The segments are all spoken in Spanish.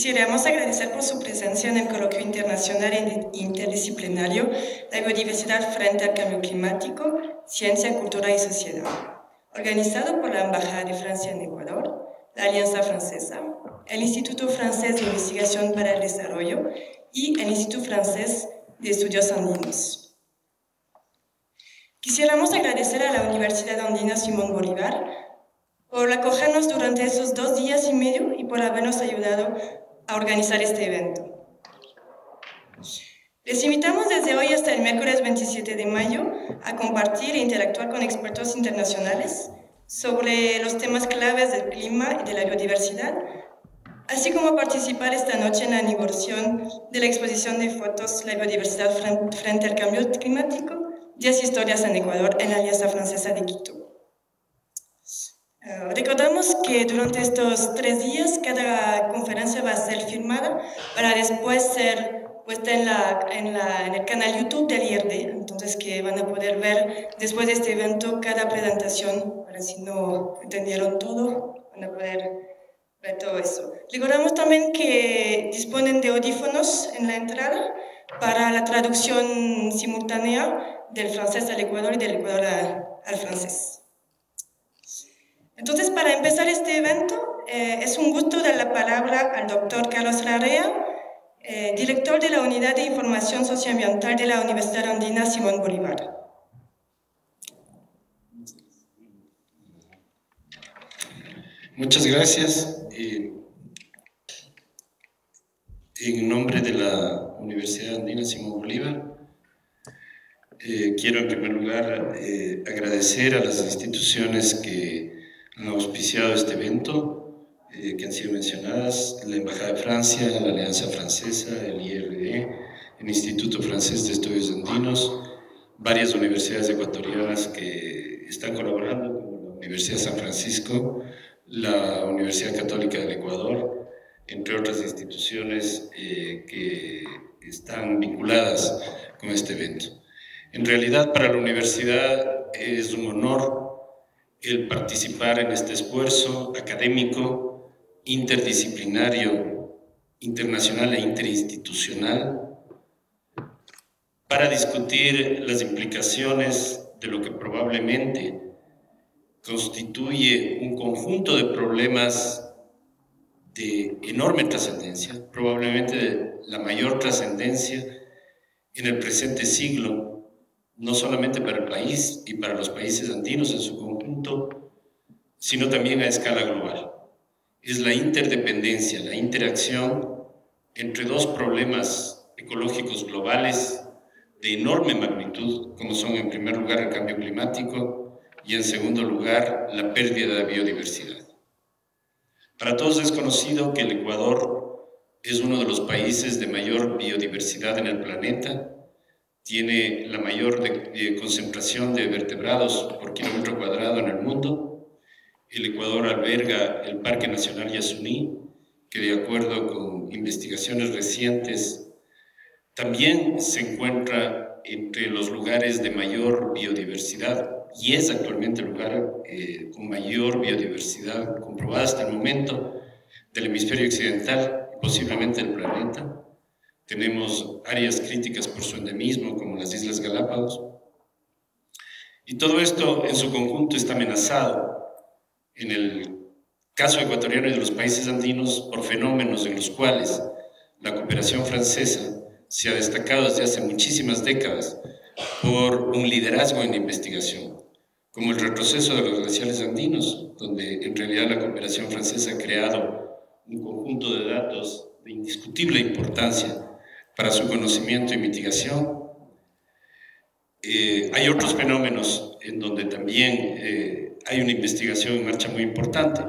Quisiéramos agradecer por su presencia en el Coloquio Internacional e Interdisciplinario La Biodiversidad frente al Cambio Climático, Ciencia, Cultura y Sociedad, organizado por la Embajada de Francia en Ecuador, la Alianza Francesa, el Instituto Francés de Investigación para el Desarrollo y el Instituto Francés de Estudios Andinos. Quisiéramos agradecer a la Universidad Andina Simón Bolívar por acogernos durante esos 2 días y medio y por habernos ayudado a organizar este evento. Les invitamos desde hoy hasta el miércoles 27 de mayo a compartir e interactuar con expertos internacionales sobre los temas claves del clima y de la biodiversidad, así como participar esta noche en la inauguración de la exposición de fotos La biodiversidad frente al cambio climático, 10 historias en Ecuador, en la Alianza Francesa de Quito. Recordamos que durante estos 3 días cada conferencia va a ser filmada para después ser puesta en el canal YouTube del IRD, entonces que van a poder ver después de este evento cada presentación, para si no entendieron todo, van a poder ver todo eso. Recordamos también que disponen de audífonos en la entrada para la traducción simultánea del francés al Ecuador y del Ecuador al francés. Entonces, para empezar este evento, es un gusto dar la palabra al doctor Carlos Larrea, director de la Unidad de Información Socioambiental de la Universidad Andina Simón Bolívar. Muchas gracias. En nombre de la Universidad Andina Simón Bolívar, quiero en primer lugar agradecer a las instituciones que han auspiciado este evento, que han sido mencionadas: la Embajada de Francia, la Alianza Francesa, el IRD, el Instituto Francés de Estudios Andinos, varias universidades ecuatorianas que están colaborando, como la Universidad de San Francisco, la Universidad Católica del Ecuador, entre otras instituciones que están vinculadas con este evento. En realidad, para la universidad es un honor el participar en este esfuerzo académico, interdisciplinario, internacional e interinstitucional para discutir las implicaciones de lo que probablemente constituye un conjunto de problemas de enorme trascendencia, probablemente de la mayor trascendencia en el presente siglo, no solamente para el país y para los países andinos en su conjunto, sino también a escala global. Es la interdependencia, la interacción entre dos problemas ecológicos globales de enorme magnitud, como son en primer lugar el cambio climático y en segundo lugar la pérdida de biodiversidad. Para todos es conocido que el Ecuador es uno de los países de mayor biodiversidad en el planeta. Tiene la mayor concentración de vertebrados por kilómetro cuadrado en el mundo. El Ecuador alberga el Parque Nacional Yasuní, que de acuerdo con investigaciones recientes, también se encuentra entre los lugares de mayor biodiversidad y es actualmente el lugar con mayor biodiversidad comprobada hasta el momento del hemisferio occidental y posiblemente del planeta. Tenemos áreas críticas por su endemismo, como las Islas Galápagos. Y todo esto en su conjunto está amenazado, en el caso ecuatoriano y de los países andinos, por fenómenos en los cuales la cooperación francesa se ha destacado desde hace muchísimas décadas por un liderazgo en la investigación, como el retroceso de los glaciares andinos, donde en realidad la cooperación francesa ha creado un conjunto de datos de indiscutible importancia para su conocimiento y mitigación. Hay otros fenómenos en donde también hay una investigación en marcha muy importante,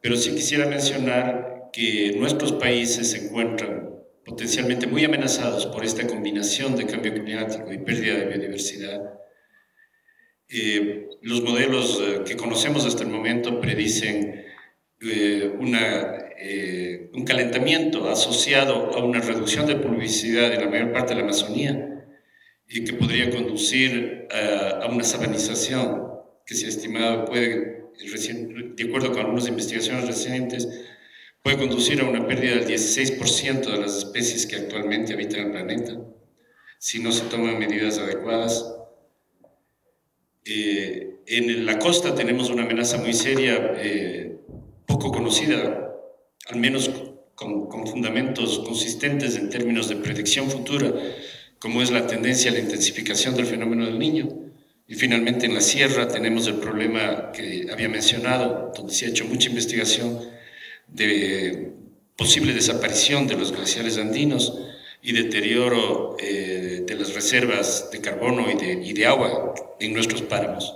pero sí quisiera mencionar que nuestros países se encuentran potencialmente muy amenazados por esta combinación de cambio climático y pérdida de biodiversidad. Los modelos que conocemos hasta el momento predicen un calentamiento asociado a una reducción de pluviosidad en la mayor parte de la Amazonía y que podría conducir a una sabanización que se ha estimado puede, de acuerdo con algunas investigaciones recientes, puede conducir a una pérdida del 16% de las especies que actualmente habitan el planeta, si no se toman medidas adecuadas. En la costa tenemos una amenaza muy seria, poco conocida, al menos con fundamentos consistentes en términos de predicción futura, como es la tendencia a la intensificación del fenómeno del Niño. Y finalmente en la sierra tenemos el problema que había mencionado, donde se ha hecho mucha investigación de posible desaparición de los glaciares andinos y deterioro de las reservas de carbono y de agua en nuestros páramos.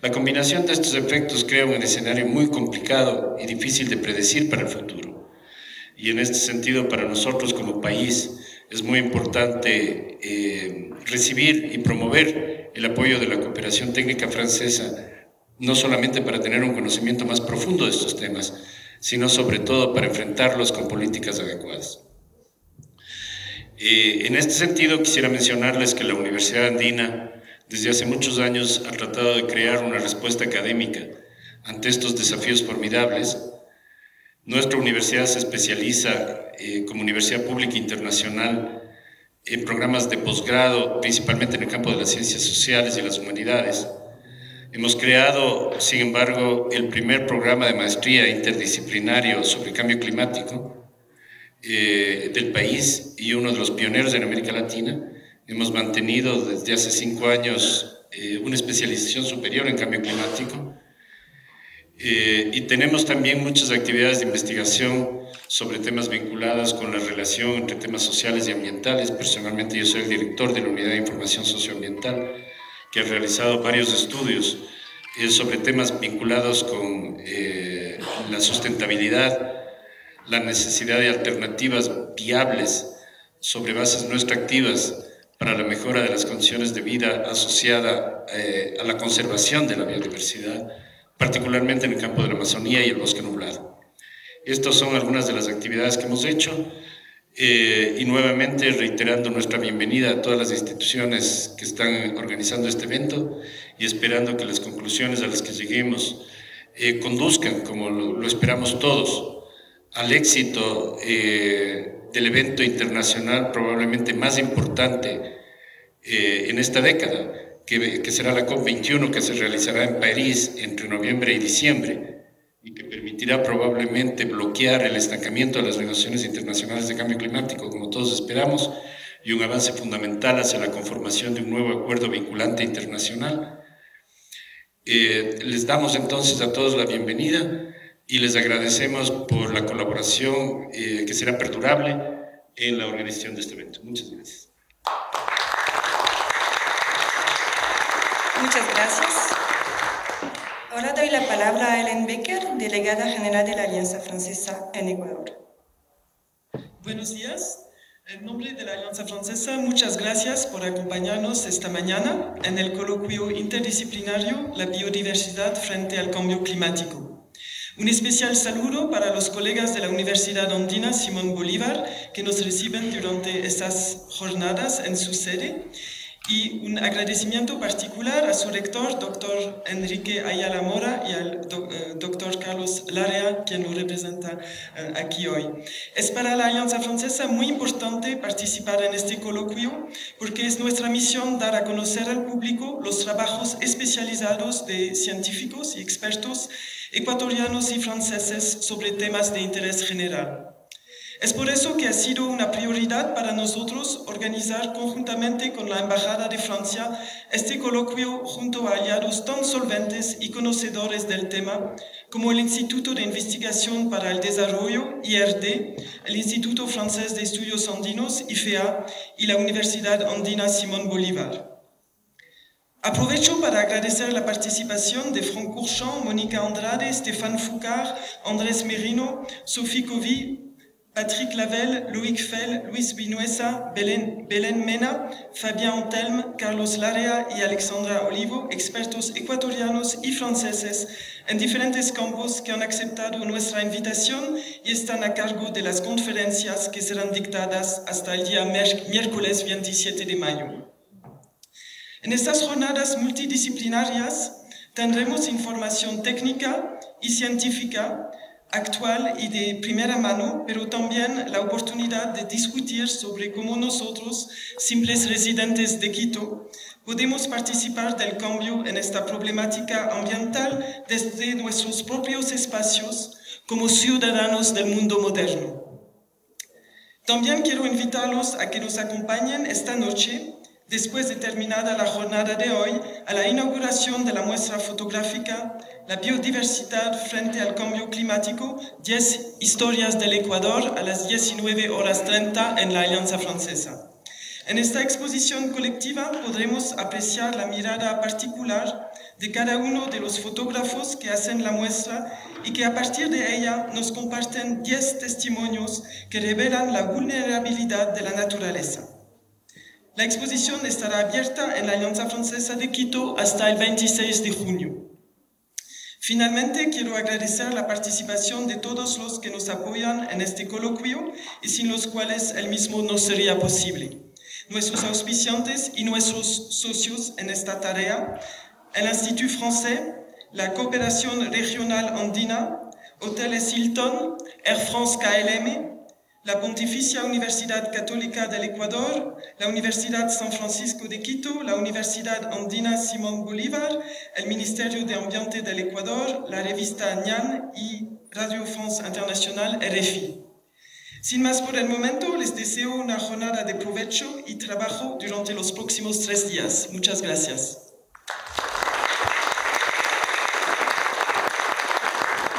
La combinación de estos efectos crea un escenario muy complicado y difícil de predecir para el futuro. Y en este sentido, para nosotros como país, es muy importante recibir y promover el apoyo de la cooperación técnica francesa, no solamente para tener un conocimiento más profundo de estos temas, sino sobre todo para enfrentarlos con políticas adecuadas. En este sentido, quisiera mencionarles que la Universidad Andina, desde hace muchos años, ha tratado de crear una respuesta académica ante estos desafíos formidables. Nuestra universidad se especializa como universidad pública internacional en programas de posgrado, principalmente en el campo de las ciencias sociales y las humanidades. Hemos creado, sin embargo, el primer programa de maestría interdisciplinario sobre cambio climático del país y uno de los pioneros en América Latina. Hemos mantenido desde hace 5 años una especialización superior en cambio climático y tenemos también muchas actividades de investigación sobre temas vinculados con la relación entre temas sociales y ambientales. Personalmente yo soy el director de la Unidad de Información Socioambiental, que ha realizado varios estudios sobre temas vinculados con la sustentabilidad, la necesidad de alternativas viables sobre bases no extractivas para la mejora de las condiciones de vida asociada a la conservación de la biodiversidad, particularmente en el campo de la Amazonía y el bosque nublado. Estas son algunas de las actividades que hemos hecho y nuevamente reiterando nuestra bienvenida a todas las instituciones que están organizando este evento y esperando que las conclusiones a las que lleguemos conduzcan, como lo esperamos todos, al éxito del evento internacional probablemente más importante en esta década, que será la COP21, que se realizará en París entre noviembre y diciembre y que permitirá probablemente bloquear el estancamiento de las negociaciones internacionales de cambio climático, como todos esperamos, y un avance fundamental hacia la conformación de un nuevo acuerdo vinculante internacional. Les damos entonces a todos la bienvenida y les agradecemos por la colaboración que será perdurable en la organización de este evento. Muchas gracias. Muchas gracias. Ahora doy la palabra a Hélène Becker, delegada general de la Alianza Francesa en Ecuador. Buenos días. En nombre de la Alianza Francesa, muchas gracias por acompañarnos esta mañana en el coloquio interdisciplinario La biodiversidad frente al cambio climático. Un especial saludo para los colegas de la Universidad Andina Simón Bolívar que nos reciben durante estas jornadas en su sede y un agradecimiento particular a su rector, doctor Enrique Ayala Mora, y al doctor Carlos Larrea, quien lo representa aquí hoy. Es para la Alianza Francesa muy importante participar en este coloquio porque es nuestra misión dar a conocer al público los trabajos especializados de científicos y expertos ecuatorianos y franceses sobre temas de interés general. Es por eso que ha sido una prioridad para nosotros organizar conjuntamente con la Embajada de Francia este coloquio junto a aliados tan solventes y conocedores del tema como el Instituto de Investigación para el Desarrollo, IRD, el Instituto Francés de Estudios Andinos, IFEA, y la Universidad Andina Simón Bolívar. Aprovecho para agradecer la participación de Franck Courchamp, Mónica Andrade, Stéphane Foucard, Andrés Merino, Sophie Covy, Patrick Lavelle, Loïc Fell, Luis Vinuesa, Belén Mena, Fabien Antelme, Carlos Larrea y Alexandra Olivo, expertos ecuatorianos y franceses en diferentes campos que han aceptado nuestra invitación y están a cargo de las conferencias que serán dictadas hasta el día miércoles 27 de mayo. En estas jornadas multidisciplinarias tendremos información técnica y científica actual y de primera mano, pero también la oportunidad de discutir sobre cómo nosotros, simples residentes de Quito, podemos participar del cambio en esta problemática ambiental desde nuestros propios espacios como ciudadanos del mundo moderno. También quiero invitarlos a que nos acompañen esta noche, después de terminada la jornada de hoy, a la inauguración de la muestra fotográfica La biodiversidad frente al cambio climático, 10 historias del Ecuador, a las 19:30 en la Alianza Francesa. En esta exposición colectiva podremos apreciar la mirada particular de cada uno de los fotógrafos que hacen la muestra y que a partir de ella nos comparten 10 testimonios que revelan la vulnerabilidad de la naturaleza. La exposición estará abierta en la Alianza Francesa de Quito hasta el 26 de junio. Finalmente, quiero agradecer la participación de todos los que nos apoyan en este coloquio y sin los cuales el mismo no sería posible. Nuestros auspiciantes y nuestros socios en esta tarea, el Institut Français, la Cooperación Regional Andina, Hoteles Hilton, Air France KLM, la Pontificia Universidad Católica del Ecuador, la Universidad San Francisco de Quito, la Universidad Andina Simón Bolívar, el Ministerio de Ambiente del Ecuador, la revista Ñan y Radio France Internacional RFI. Sin más por el momento, les deseo una jornada de provecho y trabajo durante los próximos 3 días. Muchas gracias.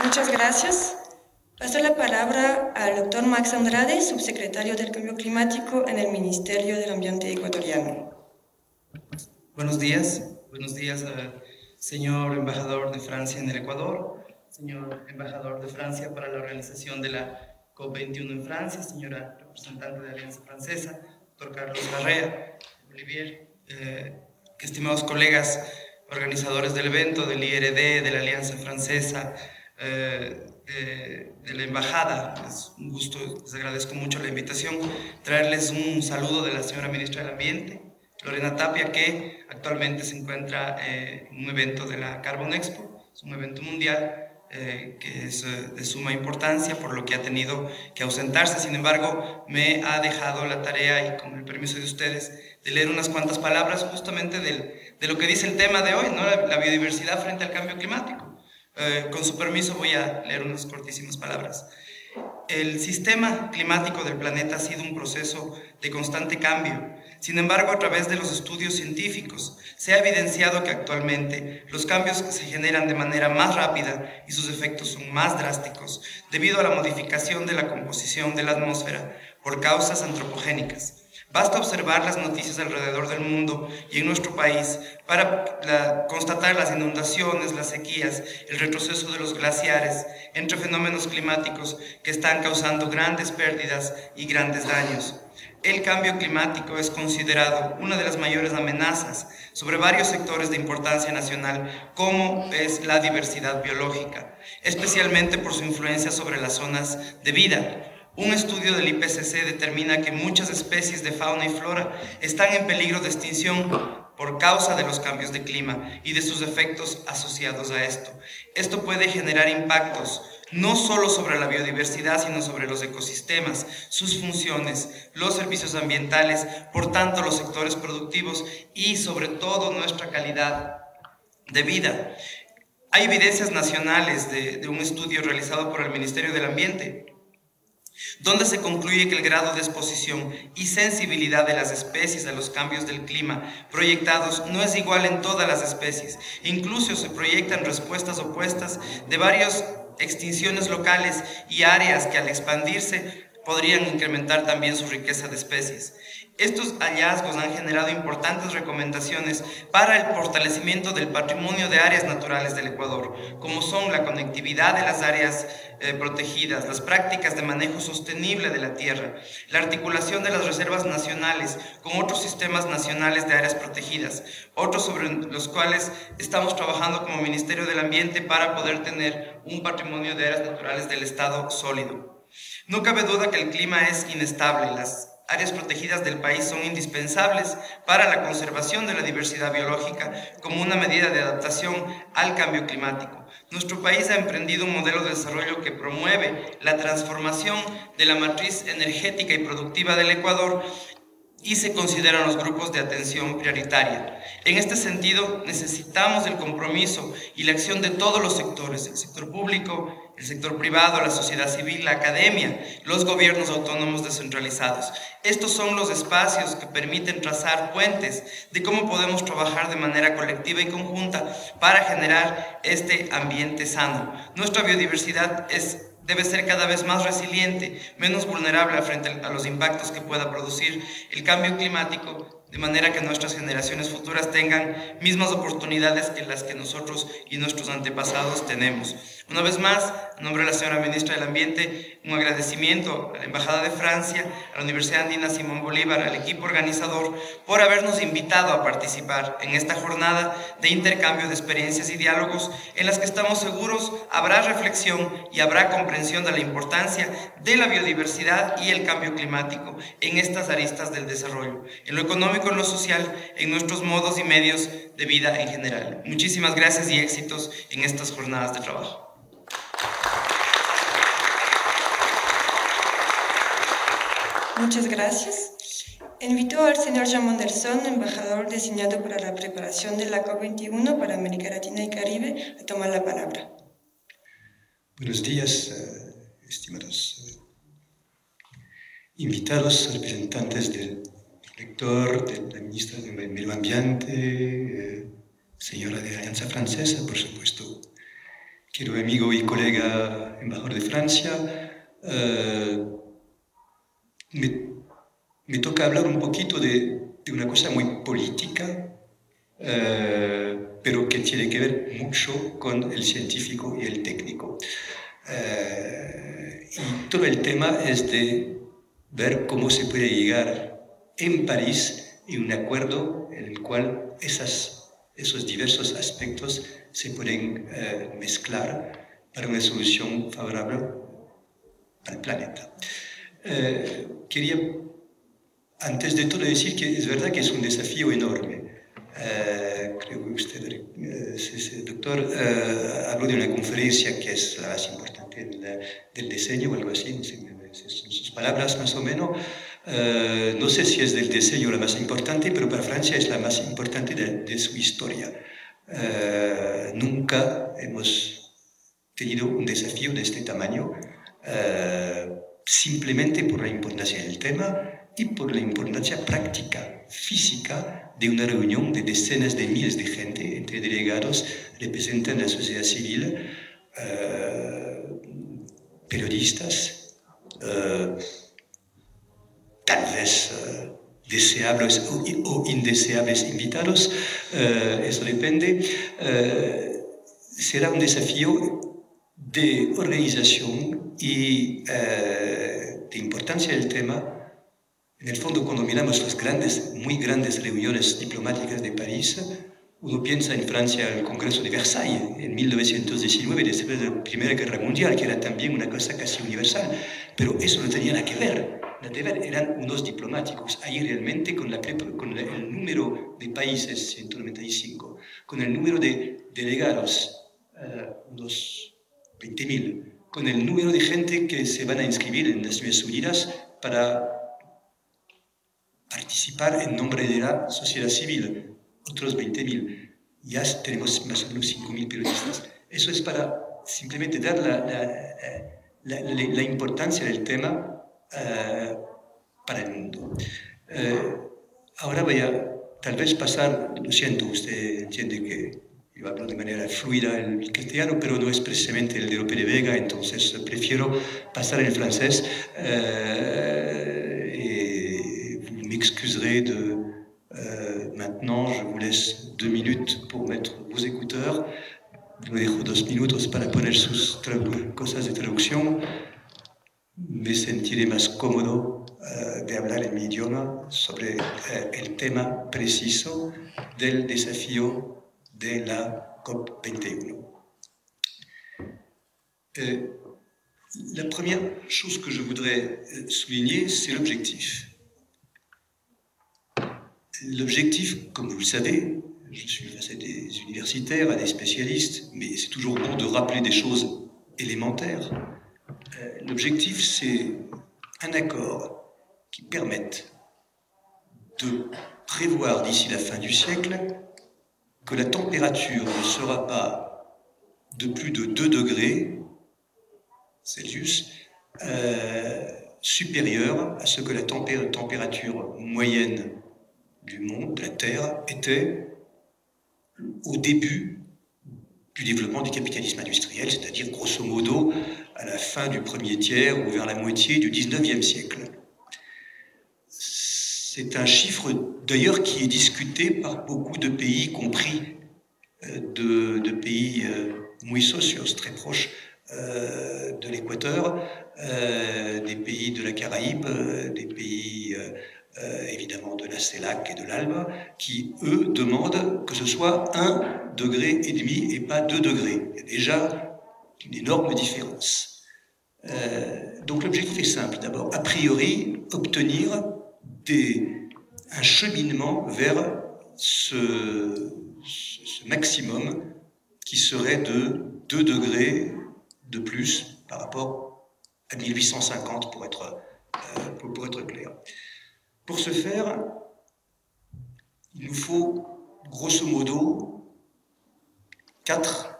Muchas gracias. Paso la palabra al doctor Max Andrade, subsecretario del Cambio Climático en el Ministerio del Ambiente ecuatoriano. Buenos días, señor embajador de Francia en el Ecuador, señor embajador de Francia para la organización de la COP21 en Francia, señora representante de la Alianza Francesa, doctor Carlos Larrea, Olivier, estimados colegas organizadores del evento, del IRD, de la Alianza Francesa, de la Embajada. Es un gusto, les agradezco mucho la invitación. Traerles un saludo de la señora Ministra del Ambiente, Lorena Tapia, que actualmente se encuentra en un evento de la Carbon Expo. Es un evento mundial que es de suma importancia, por lo que ha tenido que ausentarse. Sin embargo, me ha dejado la tarea, y con el permiso de ustedes, de leer unas cuantas palabras justamente de lo que dice el tema de hoy, ¿no? La biodiversidad frente al cambio climático. Con su permiso voy a leer unas cortísimas palabras. El sistema climático del planeta ha sido un proceso de constante cambio. Sin embargo, a través de los estudios científicos se ha evidenciado que actualmente los cambios se generan de manera más rápida y sus efectos son más drásticos debido a la modificación de la composición de la atmósfera por causas antropogénicas. Basta observar las noticias alrededor del mundo y en nuestro país para constatar las inundaciones, las sequías, el retroceso de los glaciares, entre fenómenos climáticos que están causando grandes pérdidas y grandes daños. El cambio climático es considerado una de las mayores amenazas sobre varios sectores de importancia nacional, como es la diversidad biológica, especialmente por su influencia sobre las zonas de vida. Un estudio del IPCC determina que muchas especies de fauna y flora están en peligro de extinción por causa de los cambios de clima y de sus efectos asociados a esto. Esto puede generar impactos no solo sobre la biodiversidad, sino sobre los ecosistemas, sus funciones, los servicios ambientales, por tanto los sectores productivos y sobre todo nuestra calidad de vida. Hay evidencias nacionales de un estudio realizado por el Ministerio del Ambiente, donde se concluye que el grado de exposición y sensibilidad de las especies a los cambios del clima proyectados no es igual en todas las especies. Incluso se proyectan respuestas opuestas de varias extinciones locales y áreas que al expandirse podrían incrementar también su riqueza de especies. Estos hallazgos han generado importantes recomendaciones para el fortalecimiento del patrimonio de áreas naturales del Ecuador, como son la conectividad de las áreas protegidas, las prácticas de manejo sostenible de la tierra, la articulación de las reservas nacionales con otros sistemas nacionales de áreas protegidas, otros sobre los cuales estamos trabajando como Ministerio del Ambiente para poder tener un patrimonio de áreas naturales del Estado sólido. No cabe duda que el clima es inestable, las áreas protegidas del país son indispensables para la conservación de la diversidad biológica como una medida de adaptación al cambio climático. Nuestro país ha emprendido un modelo de desarrollo que promueve la transformación de la matriz energética y productiva del Ecuador y se consideran los grupos de atención prioritaria. En este sentido, necesitamos el compromiso y la acción de todos los sectores, el sector público, el sector privado, la sociedad civil, la academia, los gobiernos autónomos descentralizados. Estos son los espacios que permiten trazar puentes de cómo podemos trabajar de manera colectiva y conjunta para generar este ambiente sano. Nuestra biodiversidad debe ser cada vez más resiliente, menos vulnerable frente a los impactos que pueda producir el cambio climático, de manera que nuestras generaciones futuras tengan mismas oportunidades que las que nosotros y nuestros antepasados tenemos. Una vez más, en nombre de la señora Ministra del Ambiente, un agradecimiento a la Embajada de Francia, a la Universidad Andina Simón Bolívar, al equipo organizador, por habernos invitado a participar en esta jornada de intercambio de experiencias y diálogos en las que estamos seguros habrá reflexión y habrá comprensión de la importancia de la biodiversidad y el cambio climático en estas aristas del desarrollo, en lo económico, en lo social, en nuestros modos y medios de vida en general. Muchísimas gracias y éxitos en estas jornadas de trabajo. Muchas gracias. Invito al señor Jean Mondelson, embajador designado para la preparación de la COP21 para América Latina y Caribe, a tomar la palabra. Buenos días, estimados invitados, representantes del rector, de la ministra del Medio Ambiente, señora de la Alianza Francesa, por supuesto, querido amigo y colega embajador de Francia. Me toca hablar un poquito de una cosa muy política, pero que tiene que ver mucho con el científico y el técnico. Y todo el tema es de ver cómo se puede llegar en París a un acuerdo en el cual esos diversos aspectos se pueden mezclar para una solución favorable al planeta. Quería, antes de todo, decir que es verdad que es un desafío enorme. Creo que usted, doctor, habló de una conferencia que es la más importante del diseño o algo así, no sé, son sus palabras más o menos. No sé si es del diseño la más importante, pero para Francia es la más importante de su historia. Nunca hemos tenido un desafío de este tamaño, simplemente por la importancia del tema y por la importancia práctica, física, de una reunión de decenas de miles de gente, entre delegados, representantes de la sociedad civil, periodistas, tal vez deseables o indeseables invitados, eso depende. Será un desafío de organización y de importancia del tema. En el fondo, cuando miramos las muy grandes reuniones diplomáticas de París, uno piensa en Francia, el Congreso de Versalles, en 1919, después de la Primera Guerra Mundial, que era también una cosa casi universal, pero eso no tenía nada que ver. Eran unos diplomáticos. Ahí realmente con el número de países, 195, con el número de delegados, unos 20.000, con el número de gente que se van a inscribir en las Naciones Unidas para participar en nombre de la sociedad civil, otros 20.000. Ya tenemos más o menos 5.000 periodistas. Eso es para simplemente dar la importancia del tema para el mundo. Ahora voy a tal vez pasar, lo siento, usted entiende que yo hablo de manera fluida el castellano, pero no es precisamente el de Lope de Vega, entonces prefiero pasar en francés. Vous m'excuserez maintenant, je vous laisse 2 minutes pour mettre vos écouteurs. Me dejo 2 minutos para poner sus cosas de traducción. Me sentiré más cómodo de hablar en mi idioma sobre el tema preciso del desafío de la COP21. La première chose que je voudrais souligner, c'est l'objectif. L'objectif, comme vous le savez, je suis face à des universitaires, à des spécialistes, mais c'est toujours bon de rappeler des choses élémentaires. L'objectif, c'est un accord qui permette de prévoir d'ici la fin du siècle que la température ne sera pas de plus de 2 degrés Celsius supérieure à ce que la température moyenne du monde, de la Terre, était au début du développement du capitalisme industriel, c'est-à-dire grosso modo à la fin du premier tiers ou vers la moitié du 19e siècle. C'est un chiffre d'ailleurs qui est discuté par beaucoup de pays, y compris de pays muy socios, très proches de l'Équateur, des pays de la Caraïbe, des pays évidemment de la CELAC et de l'ALBA, qui, eux, demandent que ce soit 1,5 degré et pas 2 degrés. Il y a déjà une énorme différence. Donc l'objectif est simple. D'abord, a priori, obtenir un cheminement vers ce maximum qui serait de 2 degrés de plus par rapport à 1850 pour être clair. Pour ce faire, il nous faut grosso modo 4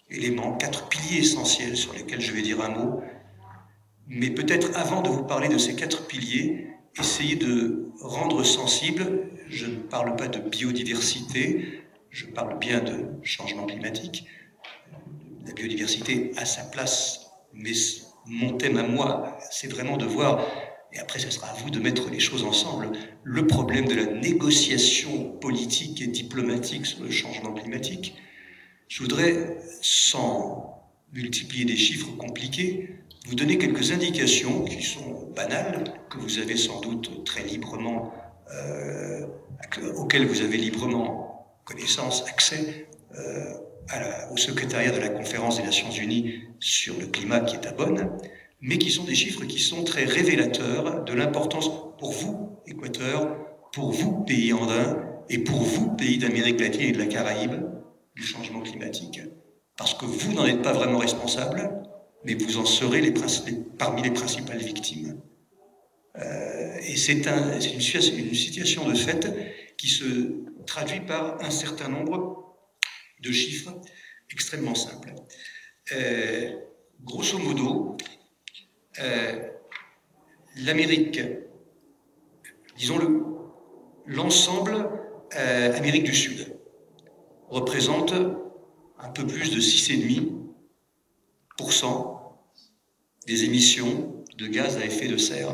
éléments, 4 piliers essentiels sur lesquels je vais dire un mot. Mais peut-être avant de vous parler de ces 4 piliers, essayez de rendre sensible, je ne parle pas de biodiversité, je parle bien de changement climatique. La biodiversité a sa place, mais mon thème à moi, c'est vraiment de voir, et après ce sera à vous de mettre les choses ensemble, le problème de la négociation politique et diplomatique sur le changement climatique. Je voudrais, sans multiplier des chiffres compliqués, vous donner quelques indications qui sont banales, que vous avez sans doute très librement, auxquelles vous avez librement connaissance, accès au secrétariat de la Conférence des Nations Unies sur le climat qui est à Bonn, mais qui sont des chiffres qui sont très révélateurs de l'importance pour vous, Équateur, pour vous, pays andins, et pour vous, pays d'Amérique latine et de la Caraïbe, du changement climatique. Parce que vous n'en êtes pas vraiment responsable, mais vous en serez parmi les principales victimes. Et c'est une situation de fait qui se traduit par un certain nombre de chiffres extrêmement simples. Grosso modo, l'Amérique, disons-le, l'ensemble Amérique du Sud représente un peu plus de 6,5% des émissions de gaz à effet de serre.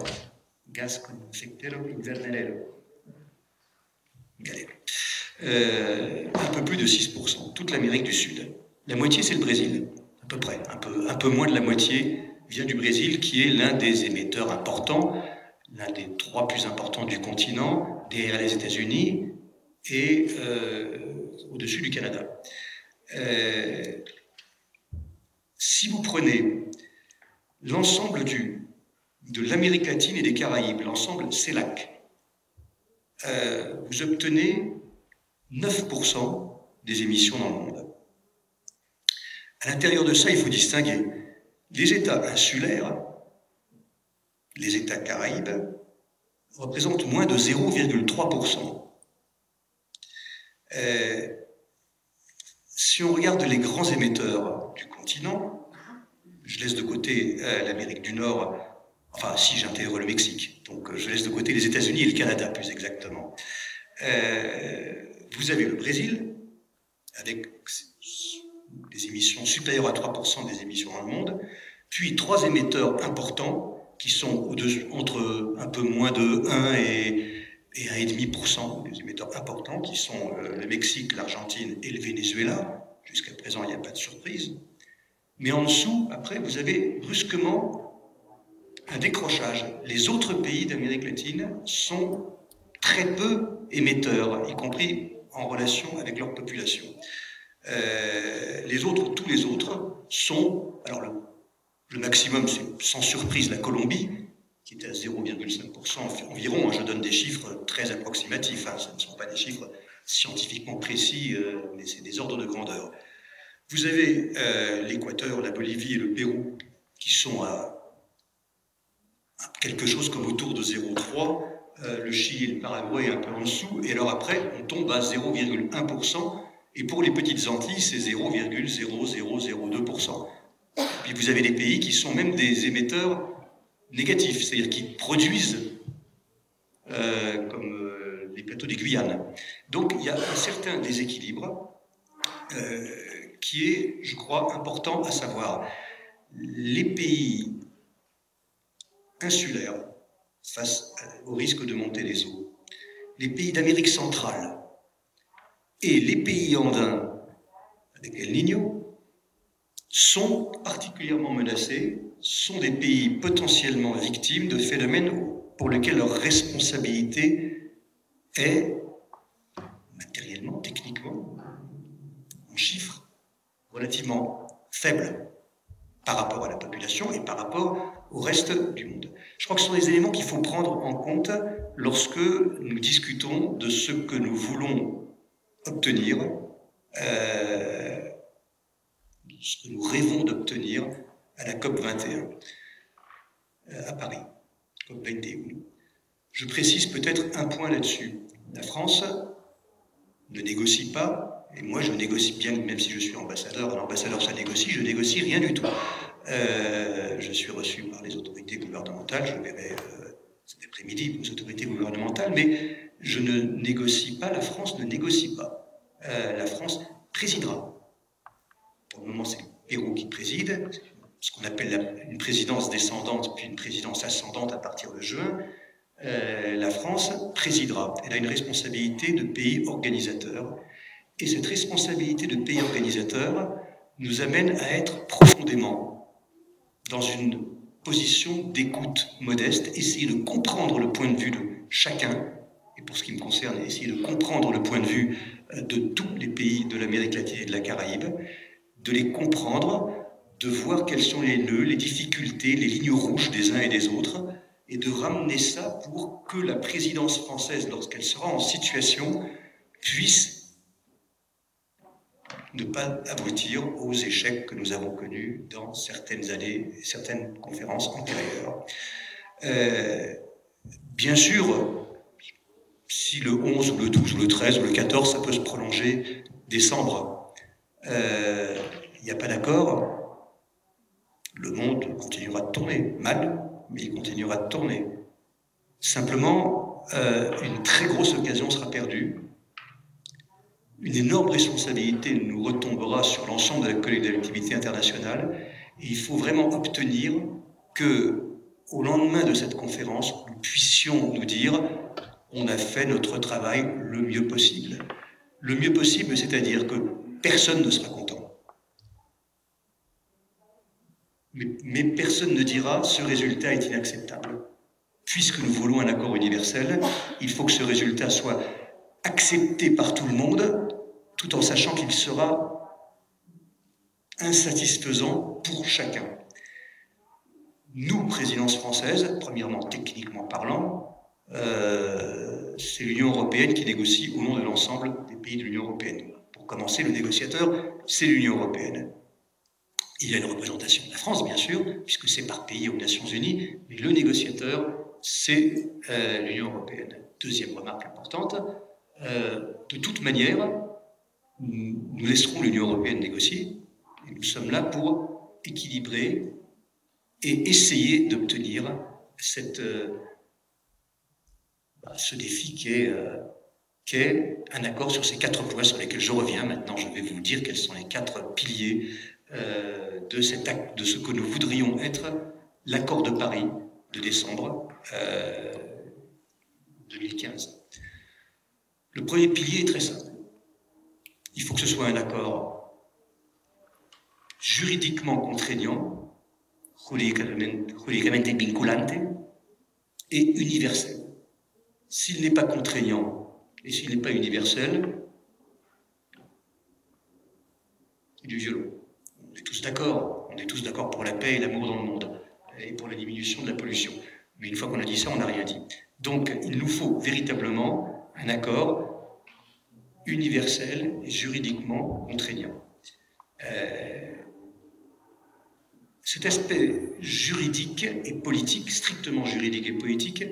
Gas con efecto invernadero. Un peu plus de 6%, toute l'Amérique du Sud. La moitié, c'est le Brésil, à peu près. Un peu moins de la moitié vient du Brésil, qui est l'un des émetteurs importants, l'un des 3 plus importants du continent, derrière les États-Unis et au-dessus du Canada. Si vous prenez l'ensemble de l'Amérique latine et des Caraïbes, l'ensemble CELAC, vous obtenez 9% des émissions dans le monde. À l'intérieur de ça, il faut distinguer les États insulaires, les États Caraïbes, représentent moins de 0,3%. Si on regarde les grands émetteurs du continent, je laisse de côté l'Amérique du Nord, enfin si j'intègre le Mexique, donc je laisse de côté les États-Unis et le Canada plus exactement. Vous avez le Brésil, avec des émissions supérieures à 3% des émissions dans le monde, puis 3 émetteurs importants qui sont entre un peu moins de 1 et 1,5%, des émetteurs importants qui sont le Mexique, l'Argentine et le Venezuela. Jusqu'à présent, il n'y a pas de surprise. Mais en dessous, après, vous avez brusquement un décrochage. Les autres pays d'Amérique latine sont très peu émetteurs, y compris en relation avec leur population. Tous les autres sont... Alors le maximum, c'est sans surprise la Colombie, qui est à 0,5% environ. Je donne des chiffres très approximatifs, ce ne sont pas des chiffres scientifiquement précis, mais c'est des ordres de grandeur. Vous avez l'Équateur, la Bolivie et le Pérou qui sont à quelque chose comme autour de 0,3%, le Chili et le Paraguay un peu en dessous, et alors après on tombe à 0,1%, et pour les petites Antilles c'est 0,0002%. Puis vous avez des pays qui sont même des émetteurs négatifs, c'est-à-dire qui produisent comme les plateaux des Guyanes. Donc il y a un certain déséquilibre qui est, je crois, important à savoir. Les pays insulaires, face au risque de montée des eaux, les pays d'Amérique centrale et les pays andins avec El Niño sont particulièrement menacés, sont des pays potentiellement victimes de phénomènes pour lesquels leur responsabilité est matériellement, techniquement, en chiffres, relativement faible par rapport à la population et par rapport au reste du monde. Je crois que ce sont des éléments qu'il faut prendre en compte lorsque nous discutons de ce que nous voulons obtenir, ce que nous rêvons d'obtenir à la COP21 à Paris, COP21. Je précise peut-être un point là-dessus. La France ne négocie pas, et moi je négocie bien, même si je suis ambassadeur, un ambassadeur ça négocie, je négocie rien du tout. Je suis reçu par les autorités gouvernementales, je verrai cet après-midi aux autorités gouvernementales, mais je ne négocie pas, la France ne négocie pas. La France présidera. Pour le moment, c'est le Pérou qui préside, ce qu'on appelle une présidence descendante, puis une présidence ascendante à partir de juin. La France présidera. Elle a une responsabilité de pays organisateur. Et cette responsabilité de pays organisateur nous amène à être profondément dans une position d'écoute modeste, essayer de comprendre le point de vue de chacun, et pour ce qui me concerne, essayer de comprendre le point de vue de tous les pays de l'Amérique latine et de la Caraïbe, de les comprendre, de voir quels sont les nœuds, les difficultés, les lignes rouges des uns et des autres, et de ramener ça pour que la présidence française, lorsqu'elle sera en situation, puisse ne pas aboutir aux échecs que nous avons connus dans certaines années, certaines conférences antérieures. Bien sûr, si le 11 ou le 12 ou le 13 ou le 14, ça peut se prolonger décembre, il n'y a pas d'accord, le monde continuera de tourner, mal, mais il continuera de tourner. Simplement, une très grosse occasion sera perdue. Une énorme responsabilité nous retombera sur l'ensemble de la collectivité internationale et il faut vraiment obtenir que, au lendemain de cette conférence, nous puissions nous dire on a fait notre travail le mieux possible. Le mieux possible, c'est-à-dire que personne ne sera content. Mais personne ne dira ce résultat est inacceptable. Puisque nous voulons un accord universel, il faut que ce résultat soit accepté par tout le monde, tout en sachant qu'il sera insatisfaisant pour chacun. Nous, présidence française, premièrement, techniquement parlant, c'est l'Union européenne qui négocie au nom de l'ensemble des pays de l'Union européenne. Pour commencer, le négociateur, c'est l'Union européenne. Il y a une représentation de la France, bien sûr, puisque c'est par pays aux Nations Unies, mais le négociateur, c'est l'Union européenne. Deuxième remarque importante, de toute manière, nous laisserons l'Union européenne négocier, et nous sommes là pour équilibrer et essayer d'obtenir ce défi qui est un accord sur ces 4 points sur lesquels je reviens. Maintenant, je vais vous dire quels sont les 4 piliers de ce que nous voudrions être l'accord de Paris de décembre 2015. Le premier pilier est très simple. Il faut que ce soit un accord juridiquement contraignant, jurídicamente vinculante, et universel. S'il n'est pas contraignant et s'il n'est pas universel, c'est du violon. On est tous d'accord pour la paix et l'amour dans le monde, et pour la diminution de la pollution. Mais une fois qu'on a dit ça, on n'a rien dit. Donc, il nous faut véritablement un accord universel et juridiquement contraignant. Cet aspect juridique et politique, strictement juridique et politique,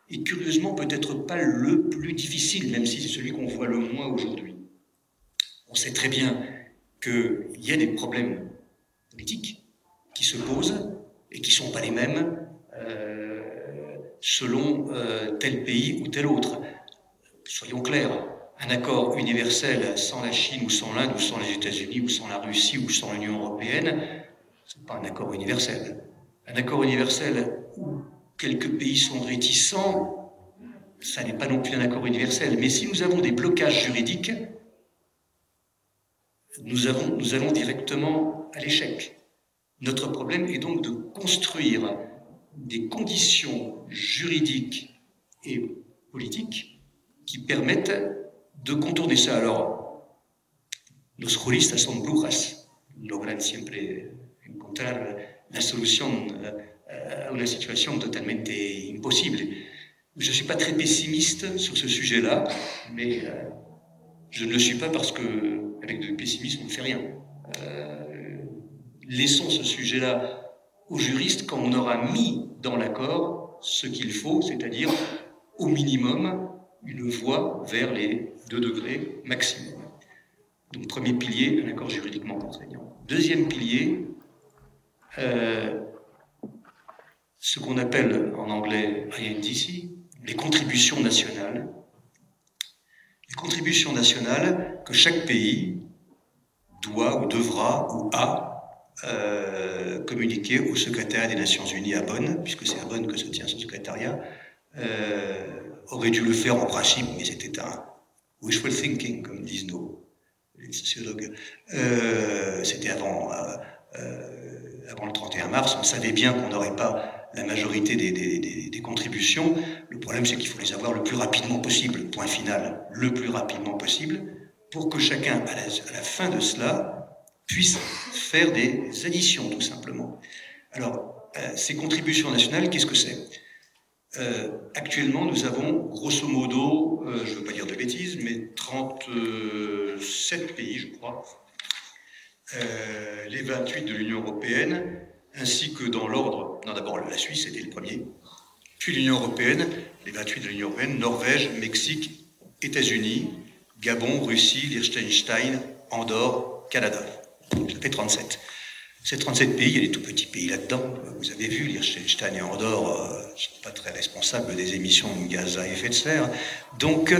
est curieusement peut-être pas le plus difficile, même si c'est celui qu'on voit le moins aujourd'hui. On sait très bien qu'il y a des problèmes politiques qui se posent et qui ne sont pas les mêmes selon tel pays ou tel autre. Soyons clairs, un accord universel sans la Chine ou sans l'Inde ou sans les États-Unis ou sans la Russie ou sans l'Union européenne, ce n'est pas un accord universel. Un accord universel où quelques pays sont réticents, ça n'est pas non plus un accord universel. Mais si nous avons des blocages juridiques, nous allons directement à l'échec. Notre problème est donc de construire des conditions juridiques et politiques qui permettent de contourner ça. Alors, los juristas son brujas, logran siempre encontrar la solución a una situación totalmente imposible. Je ne suis pas très pessimiste sur ce sujet-là, mais je ne le suis pas parce qu'avec du pessimisme, on ne fait rien. Laissons ce sujet-là aux juristes quand on aura mis dans l'accord ce qu'il faut, c'est-à-dire au minimum une voie vers les 2 degrés maximum. Donc premier pilier, un accord juridiquement contraignant. Deuxième pilier, ce qu'on appelle en anglais INDC, les contributions nationales. Les contributions nationales que chaque pays doit ou devra ou a communiquer au secrétariat des Nations Unies à Bonn, puisque c'est à Bonn que se tient ce secrétariat, aurait dû le faire en principe, mais c'était un wishful thinking, comme disent les sociologues. C'était avant le 31 mars, on savait bien qu'on n'aurait pas la majorité des contributions. Le problème, c'est qu'il faut les avoir le plus rapidement possible, point final, le plus rapidement possible, pour que chacun, à la fin de cela, puisse faire des additions, tout simplement. Alors, ces contributions nationales, qu'est-ce que c'est ? Actuellement, nous avons, grosso modo, je ne veux pas dire de bêtises, mais 37 pays, je crois, les 28 de l'Union européenne, ainsi que dans l'ordre, non d'abord la Suisse, c'était le premier, puis l'Union européenne, les 28 de l'Union européenne, Norvège, Mexique, États-Unis, Gabon, Russie, Liechtenstein, Andorre, Canada. Ça fait 37. Ces 37 pays, il y a des tout petits pays là-dedans. Vous avez vu, Liechtenstein et Andorre ne sont pas très responsables des émissions de gaz à effet de serre. Donc,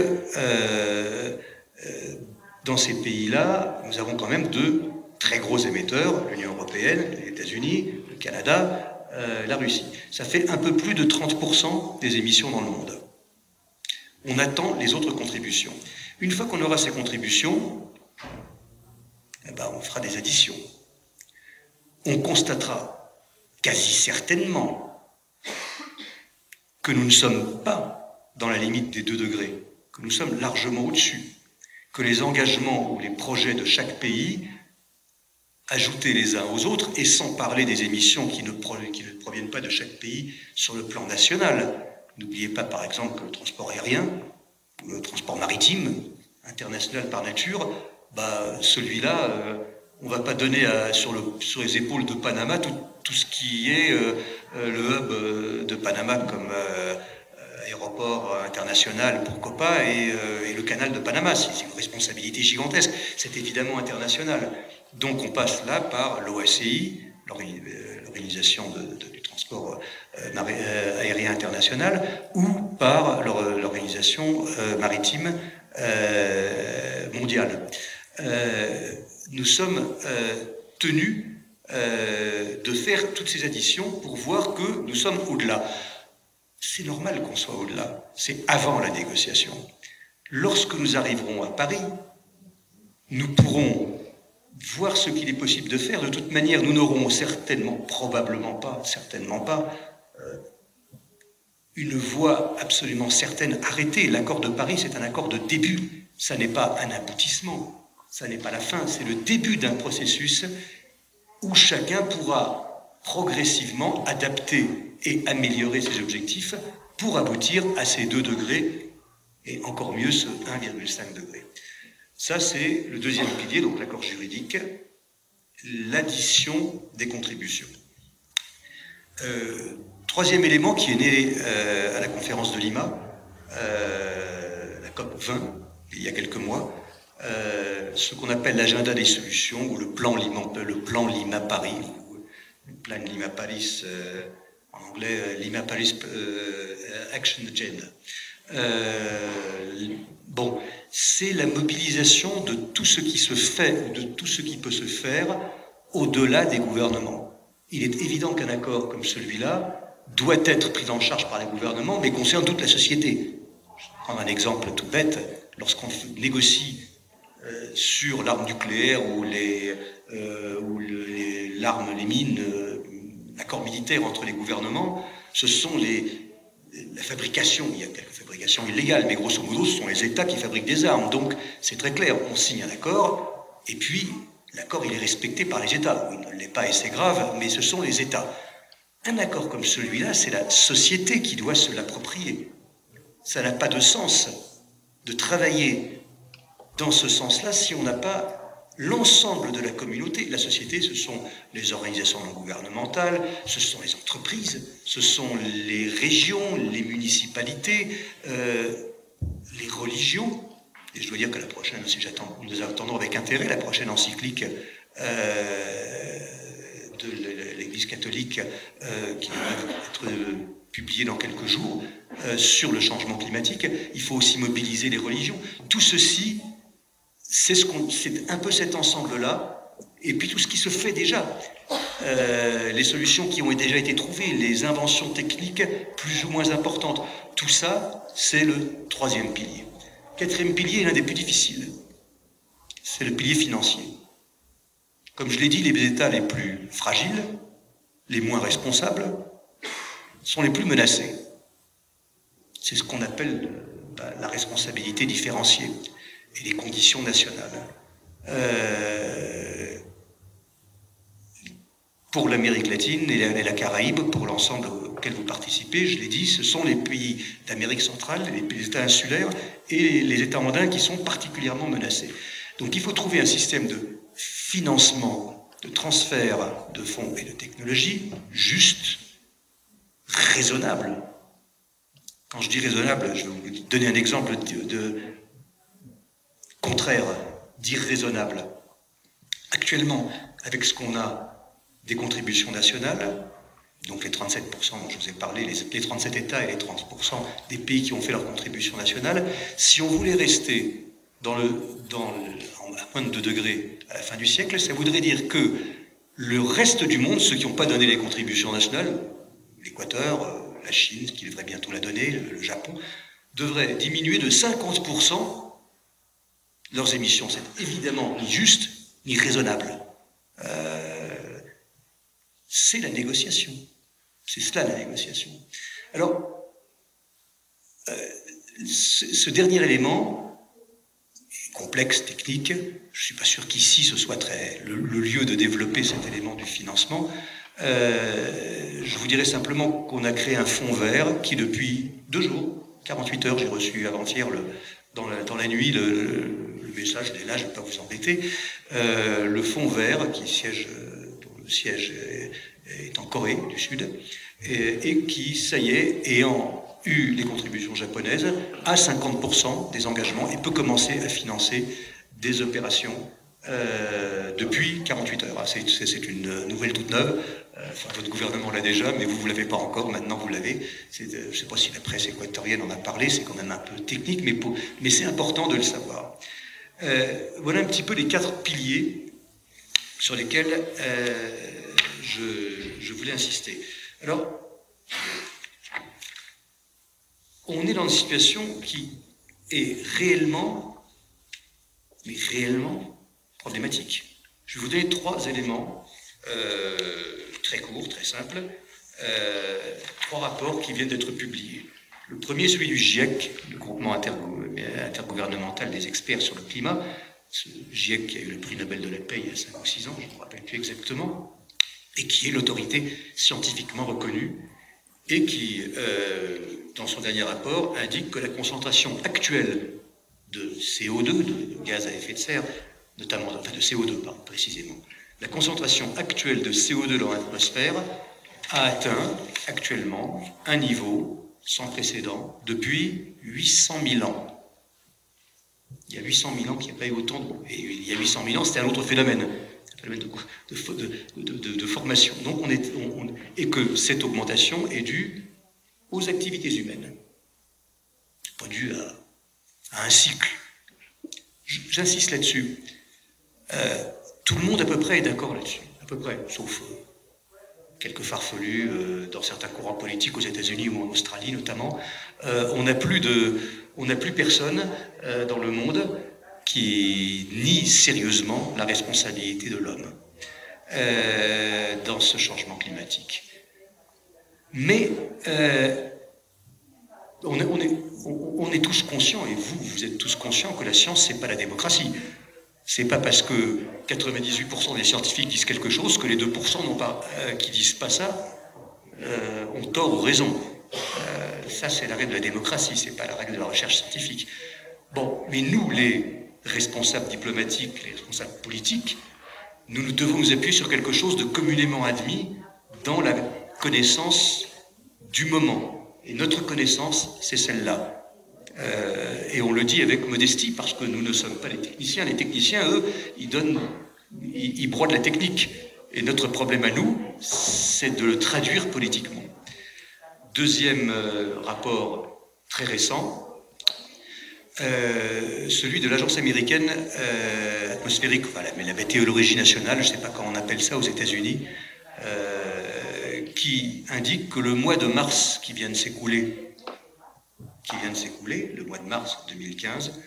dans ces pays-là, nous avons quand même 2 très gros émetteurs, l'Union européenne, les États-Unis, le Canada, la Russie. Ça fait un peu plus de 30% des émissions dans le monde. On attend les autres contributions. Une fois qu'on aura ces contributions, eh ben, on fera des additions. On constatera quasi certainement que nous ne sommes pas dans la limite des 2 degrés, que nous sommes largement au-dessus, que les engagements ou les projets de chaque pays, ajoutés les uns aux autres, et sans parler des émissions qui ne proviennent pas de chaque pays sur le plan national. N'oubliez pas par exemple que le transport aérien, ou le transport maritime, international par nature, bah, celui-là, on ne va pas donner sur les épaules de Panama tout ce qui est le hub de Panama comme aéroport international pour Copa et le canal de Panama. C'est une responsabilité gigantesque, c'est évidemment international. Donc on passe là par l'OACI, l'Organisation du transport aérien international, ou par l'Organisation maritime mondiale. Nous sommes tenus de faire toutes ces additions pour voir que nous sommes au-delà. C'est normal qu'on soit au-delà, c'est avant la négociation. Lorsque nous arriverons à Paris, nous pourrons voir ce qu'il est possible de faire. De toute manière, nous n'aurons probablement pas, une voie absolument certaine arrêtée. L'accord de Paris, c'est un accord de début, ça n'est pas un aboutissement. Ça n'est pas la fin, c'est le début d'un processus où chacun pourra progressivement adapter et améliorer ses objectifs pour aboutir à ces 2 degrés et encore mieux ce 1,5 degré. Ça, c'est le deuxième pilier, donc l'accord juridique, l'addition des contributions. Troisième élément qui est né à la conférence de Lima, la COP 20, il y a quelques mois, ce qu'on appelle l'agenda des solutions ou le plan Lima-Paris, le plan Lima-Paris, en anglais Lima-Paris Action Agenda. Bon, c'est la mobilisation de tout ce qui se fait, de tout ce qui peut se faire au-delà des gouvernements. Il est évident qu'un accord comme celui-là doit être pris en charge par les gouvernements, mais concerne toute la société. Je vais prendre un exemple tout bête. Lorsqu'on négocie sur l'arme nucléaire ou l'arme, les mines, l'accord militaire entre les gouvernements, ce sont la fabrication, il y a quelques fabrications illégales, mais grosso modo, ce sont les États qui fabriquent des armes. Donc, c'est très clair, on signe un accord, et puis, l'accord, il est respecté par les États. Il ne l'est pas et c'est grave, mais ce sont les États. Un accord comme celui-là, c'est la société qui doit se l'approprier. Ça n'a pas de sens de travailler dans ce sens-là si on n'a pas l'ensemble de la communauté. La société, ce sont les organisations non gouvernementales, ce sont les entreprises, ce sont les régions, les municipalités, les religions. Et je dois dire que la prochaine, nous attendons avec intérêt la prochaine encyclique de l'Église catholique qui va être publiée dans quelques jours sur le changement climatique. Il faut aussi mobiliser les religions. Tout ceci, c'est un peu cet ensemble-là, et puis tout ce qui se fait déjà. Les solutions qui ont déjà été trouvées, les inventions techniques plus ou moins importantes. Tout ça, c'est le troisième pilier. Quatrième pilier est l'un des plus difficiles. C'est le pilier financier. Comme je l'ai dit, les États les plus fragiles, les moins responsables, sont les plus menacés. C'est ce qu'on appelle la responsabilité différenciée et les conditions nationales. Pour l'Amérique latine et la Caraïbe, pour l'ensemble auquel vous participez, je l'ai dit, ce sont les pays d'Amérique centrale, les États insulaires et les États andins qui sont particulièrement menacés. Donc il faut trouver un système de financement, de transfert de fonds et de technologies juste, raisonnable. Quand je dis raisonnable, je vais vous donner un exemple de contraire, d'irraisonnable. Actuellement, avec ce qu'on a des contributions nationales, donc les 37% dont je vous ai parlé, les 37 États et les 30% des pays qui ont fait leur contribution nationale, si on voulait rester à moins de 2 degrés à la fin du siècle, ça voudrait dire que le reste du monde, ceux qui n'ont pas donné les contributions nationales, l'Équateur, la Chine, qui devrait bientôt la donner, le Japon, devraient diminuer de 50% leurs émissions. C'est évidemment ni juste ni raisonnable. C'est la négociation. C'est cela la négociation. Alors, ce dernier élément est complexe, technique. Je ne suis pas sûr qu'ici ce soit le lieu de développer cet élément du financement. Je vous dirais simplement qu'on a créé un fonds vert qui depuis 2 jours, 48 heures, j'ai reçu avant-hier dans la nuit le message, là je ne vais pas vous embêter, le fonds vert qui siège, dont le siège est en Corée du Sud, et qui, ça y est, ayant eu les contributions japonaises, a 50% des engagements et peut commencer à financer des opérations depuis 48 heures. C'est une nouvelle toute neuve. Enfin, votre gouvernement l'a déjà, mais vous ne l'avez pas encore, maintenant vous l'avez. Je ne sais pas si la presse équatorienne en a parlé, c'est quand même un peu technique, mais c'est important de le savoir. Voilà un petit peu les 4 piliers sur lesquels je voulais insister. Alors, on est dans une situation qui est réellement problématique. Je vais vous donner 3 éléments très courts, très simples, 3 rapports qui viennent d'être publiés. Le premier est celui du GIEC, le groupement intergouvernemental des experts sur le climat. Ce GIEC qui a eu le prix Nobel de la paix il y a 5 ou 6 ans, je ne me rappelle plus exactement, et qui est l'autorité scientifiquement reconnue et qui, dans son dernier rapport, indique que la concentration actuelle de CO2, de gaz à effet de serre, notamment, enfin de CO2, pardon, précisément, la concentration actuelle de CO2 dans l'atmosphère a atteint actuellement un niveau sans précédent depuis 800 000 ans. Il y a 800 000 ans qu'il n'y a pas eu autant de... Et il y a 800 000 ans, c'était un autre phénomène, un phénomène de formation. Donc et que cette augmentation est due aux activités humaines, pas due à un cycle. J'insiste là-dessus. Tout le monde à peu près est d'accord là-dessus, à peu près, sauf quelques farfelus dans certains courants politiques aux États-Unis ou en Australie notamment. On n'a plus personne dans le monde qui nie sérieusement la responsabilité de l'homme dans ce changement climatique. Mais on est tous conscients, et vous êtes tous conscients que la science, c'est pas la démocratie. C'est pas parce que 98% des scientifiques disent quelque chose que les 2% qui disent pas ça ont tort ou raison. Ça, c'est la règle de la démocratie, c'est pas la règle de la recherche scientifique. Bon, mais nous, les responsables diplomatiques, les responsables politiques, nous devons nous appuyer sur quelque chose de communément admis dans la connaissance du moment. Et notre connaissance, c'est celle-là. Et on le dit avec modestie, parce que nous ne sommes pas les techniciens. Les techniciens, eux, ils brodent la technique. Et notre problème à nous, c'est de le traduire politiquement. Deuxième rapport très récent, celui de l'agence américaine atmosphérique, enfin, la météorologie nationale, je ne sais pas comment on appelle ça aux États-Unis, qui indique que le mois de mars qui vient de s'écouler, le mois de mars 2015,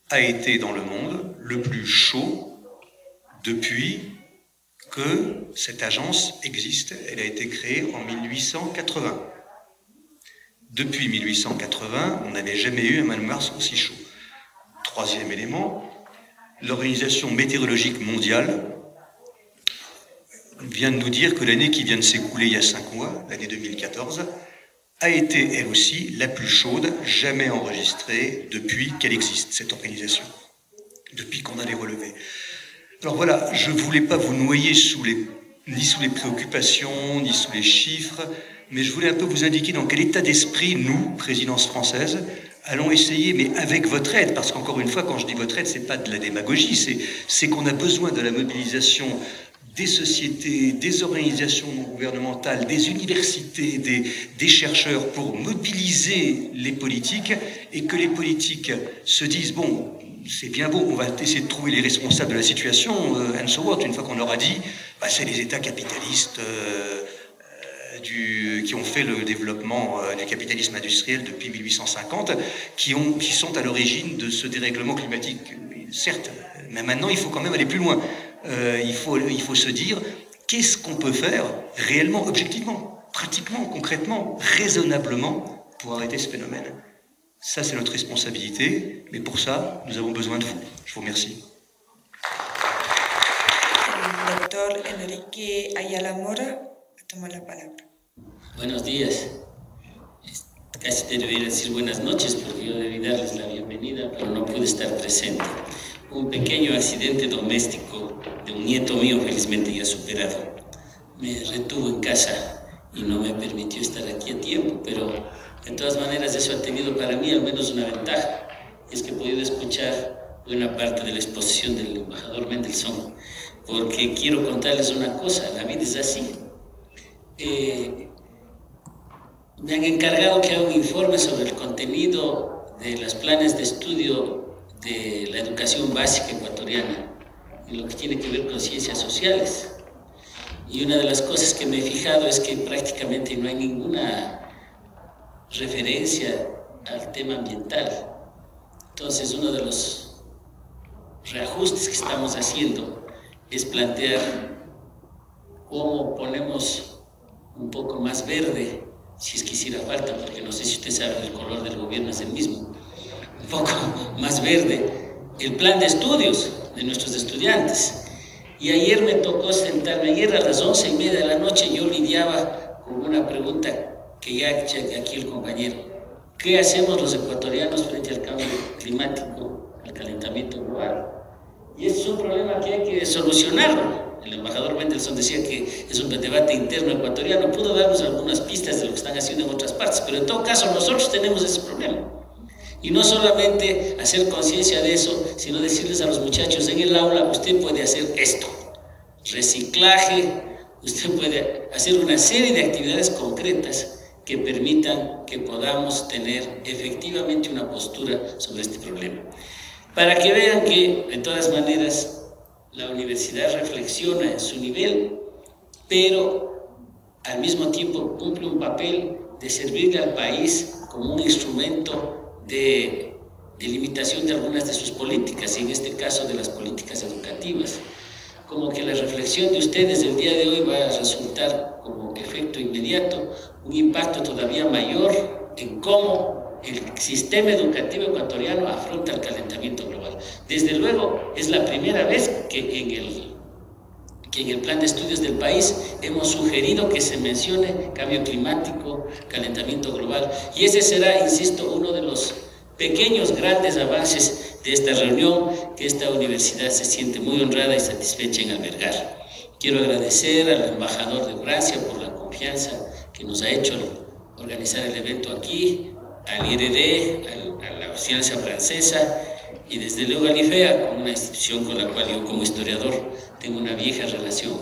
a été dans le monde le plus chaud depuis que cette agence existe. Elle a été créée en 1880. Depuis 1880, on n'avait jamais eu un mois de mars aussi chaud. Troisième élément, l'Organisation météorologique mondiale vient de nous dire que l'année qui vient de s'écouler il y a 5 mois, l'année 2014, a été, elle aussi, la plus chaude jamais enregistrée depuis qu'elle existe, cette organisation, depuis qu'on a les relevés. Alors voilà, je ne voulais pas vous noyer ni sous les préoccupations, ni sous les chiffres, mais je voulais un peu vous indiquer dans quel état d'esprit, nous, présidence française, allons essayer, mais avec votre aide, parce qu'encore une fois, quand je dis votre aide, ce n'est pas de la démagogie, c'est qu'on a besoin de la mobilisation des sociétés, des organisations non gouvernementales, des universités, des chercheurs pour mobiliser les politiques et que les politiques se disent « bon, c'est bien beau, on va essayer de trouver les responsables de la situation, and so what », une fois qu'on leur a dit bah, « c'est les États capitalistes qui ont fait le développement du capitalisme industriel depuis 1850, qui sont à l'origine de ce dérèglement climatique ». Certes, mais maintenant il faut quand même aller plus loin. Il faut se dire qu'est-ce qu'on peut faire réellement, objectivement, pratiquement, concrètement, raisonnablement pour arrêter ce phénomène. Ça, c'est notre responsabilité, mais pour ça, nous avons besoin de vous. Je vous remercie. El doctor Enrique Ayala Mora toma la palabra. Buenos días. Casi te debería decir buenas noches porque yo debí darles la bienvenida, pero no pude estar presente. Un pequeño accidente doméstico de un nieto mío, felizmente ya superado, me retuvo en casa y no me permitió estar aquí a tiempo, pero de todas maneras eso ha tenido para mí al menos una ventaja, es que he podido escuchar buena parte de la exposición del embajador Mendelssohn, porque quiero contarles una cosa, la vida es así. Me han encargado que haga un informe sobre el contenido de los planes de estudio de la educación básica ecuatoriana en lo que tiene que ver con ciencias sociales. Y una de las cosas que me he fijado es que prácticamente no hay ninguna referencia al tema ambiental. Entonces, uno de los reajustes que estamos haciendo es plantear cómo ponemos un poco más verde, si es que hiciera falta, porque no sé si usted sabe, el color del gobierno es el mismo, un poco más verde, el plan de estudios de nuestros estudiantes. Y ayer me tocó sentarme, ayer a las 11:30 de la noche yo lidiaba con una pregunta que ya ha hecho aquí el compañero. ¿Qué hacemos los ecuatorianos frente al cambio climático, al calentamiento global? Y este es un problema que hay que solucionarlo. El embajador Mendelsohn decía que es un debate interno ecuatoriano. Pudo darnos algunas pistas de lo que están haciendo en otras partes, pero en todo caso nosotros tenemos ese problema. Y no solamente hacer conciencia de eso, sino decirles a los muchachos en el aula: usted puede hacer esto, reciclaje, usted puede hacer una serie de actividades concretas que permitan que podamos tener efectivamente una postura sobre este problema. Para que vean que, de todas maneras, la universidad reflexiona en su nivel, pero al mismo tiempo cumple un papel de servirle al país como un instrumento de limitación de algunas de sus políticas, y en este caso de las políticas educativas. Como que la reflexión de ustedes el día de hoy va a resultar como efecto inmediato un impacto todavía mayor en cómo el sistema educativo ecuatoriano afronta el calentamiento global. Desde luego, es la primera vez que en el plan de estudios del país hemos sugerido que se mencione cambio climático, calentamiento global, y ese será, insisto, uno de los pequeños grandes avances de esta reunión que esta universidad se siente muy honrada y satisfecha en albergar. Quiero agradecer al embajador de Francia por la confianza que nos ha hecho organizar el evento aquí, al IRD, a la Ciencia Francesa y desde luego al IFEA, una institución con la cual yo como historiador tengo una vieja relación.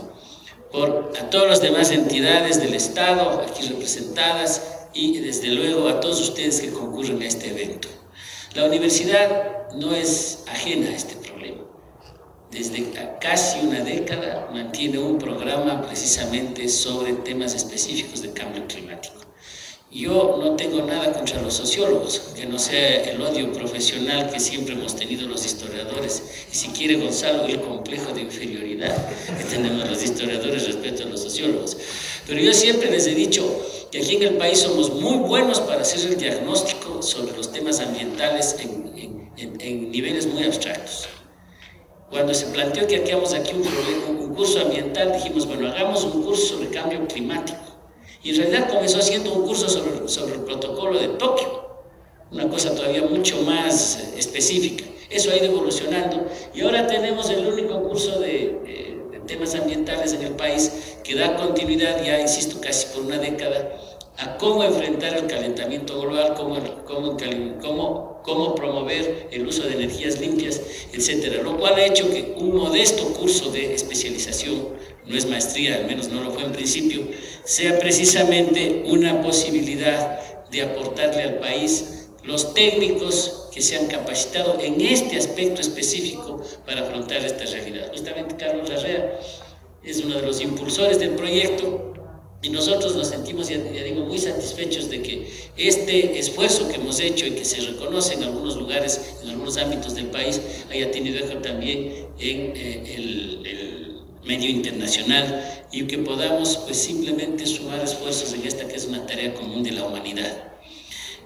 A todas las demás entidades del Estado aquí representadas y desde luego a todos ustedes que concurren a este evento. La universidad no es ajena a este problema. Desde casi una década mantiene un programa precisamente sobre temas específicos de cambio climático. Yo no tengo nada contra los sociólogos, que no sea el odio profesional que siempre hemos tenido los historiadores, y si quiere Gonzalo, el complejo de inferioridad que tenemos los historiadores respecto a los sociólogos. Pero yo siempre les he dicho que aquí en el país somos muy buenos para hacer el diagnóstico sobre los temas ambientales en niveles muy abstractos. Cuando se planteó que hagamos aquí un curso ambiental, dijimos, bueno, hagamos un curso sobre cambio climático. Y en realidad comenzó haciendo un curso sobre el protocolo de Tokio, una cosa todavía mucho más específica. Eso ha ido evolucionando y ahora tenemos el único curso de temas ambientales en el país que da continuidad, ya insisto, casi por una década, a cómo enfrentar el calentamiento global, cómo promover el uso de energías limpias, etc. Lo cual ha hecho que un modesto curso de especialización, no es maestría, al menos no lo fue en principio, sea precisamente una posibilidad de aportarle al país los técnicos que se han capacitado en este aspecto específico para afrontar esta realidad. Justamente Carlos Larrea es uno de los impulsores del proyecto y nosotros nos sentimos, ya digo, muy satisfechos de que este esfuerzo que hemos hecho y que se reconoce en algunos lugares, en algunos ámbitos del país, haya tenido eco también en el medio internacional y que podamos pues simplemente sumar esfuerzos en esta que es una tarea común de la humanidad.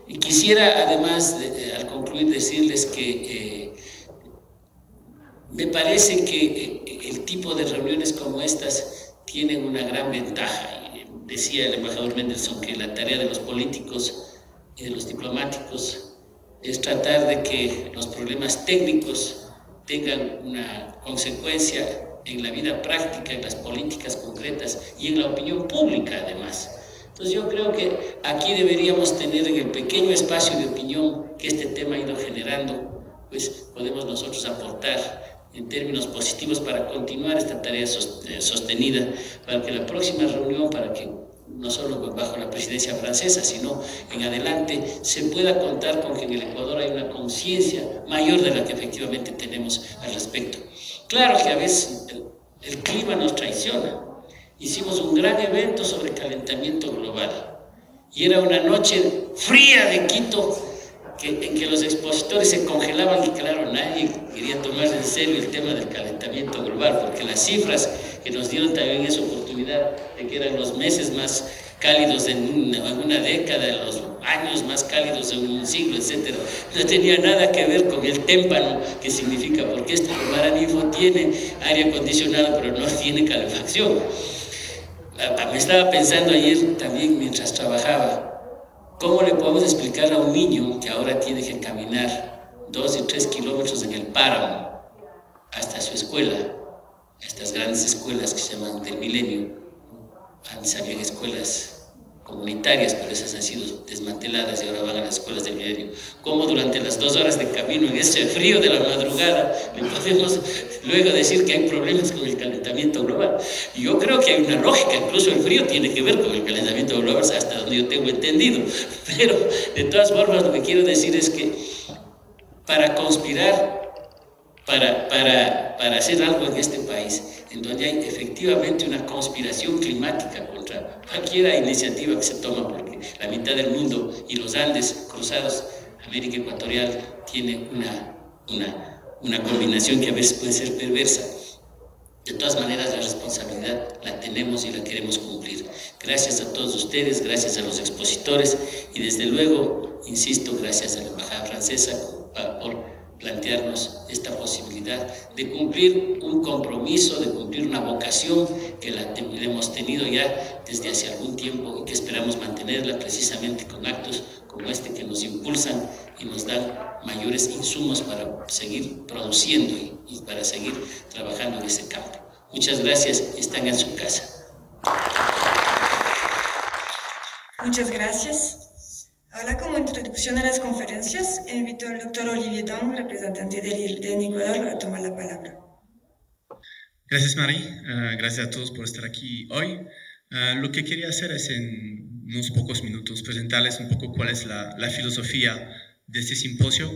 Y quisiera además, al concluir, decirles que me parece que el tipo de reuniones como estas tienen una gran ventaja. Decía el embajador Mendelsohn que la tarea de los políticos y de los diplomáticos es tratar de que los problemas técnicos tengan una consecuencia en la vida práctica, en las políticas concretas y en la opinión pública además. Entonces yo creo que aquí deberíamos tener en el pequeño espacio de opinión que este tema ha ido generando, pues podemos nosotros aportar en términos positivos para continuar esta tarea sostenida, para que la próxima reunión, para que no solo bajo la presidencia francesa, sino en adelante, se pueda contar con que en el Ecuador hay una conciencia mayor de la que efectivamente tenemos al respecto. Claro que a veces el clima nos traiciona. Hicimos un gran evento sobre calentamiento global y era una noche fría de Quito en que los expositores se congelaban y claro, nadie quería tomar en serio el tema del calentamiento global porque las cifras que nos dieron también esa oportunidad de que eran los meses más cálidos en una década, los años más cálidos en un siglo, etc. No tenía nada que ver con el témpano, que significa, porque este Maranifo tiene aire acondicionado pero no tiene calefacción. Me estaba pensando ayer también mientras trabajaba, ¿cómo le podemos explicar a un niño que ahora tiene que caminar 2 y 3 kilómetros en el páramo hasta su escuela, estas grandes escuelas que se llaman del milenio? Antes habían escuelas comunitarias, pero esas han sido desmanteladas y ahora van a las escuelas del milenio. ¿Cómo durante las 2 horas de camino en ese frío de la madrugada le podemos luego decir que hay problemas con el calentamiento global? Y yo creo que hay una lógica, incluso el frío tiene que ver con el calentamiento global, hasta donde yo tengo entendido. Pero de todas formas lo que quiero decir es que para conspirar, para hacer algo en este país, en donde hay efectivamente una conspiración climática contra cualquier iniciativa que se toma, porque la mitad del mundo y los Andes cruzados, América Ecuatorial, tiene una combinación que a veces puede ser perversa. De todas maneras, la responsabilidad la tenemos y la queremos cumplir. Gracias a todos ustedes, gracias a los expositores y desde luego, insisto, gracias a la Embajada Francesa por plantearnos esta posibilidad de cumplir un compromiso, de cumplir una vocación que la hemos tenido ya desde hace algún tiempo y que esperamos mantenerla precisamente con actos como este que nos impulsan y nos dan mayores insumos para seguir produciendo y para seguir trabajando en ese campo. Muchas gracias y están en su casa. Muchas gracias. Ahora, como introducción a las conferencias, invito al doctor Olivier Dong, representante de Ecuador, a tomar la palabra. Gracias, Mari. Gracias a todos por estar aquí hoy. Lo que quería hacer es en unos pocos minutos presentarles un poco cuál es la filosofía de este simposio.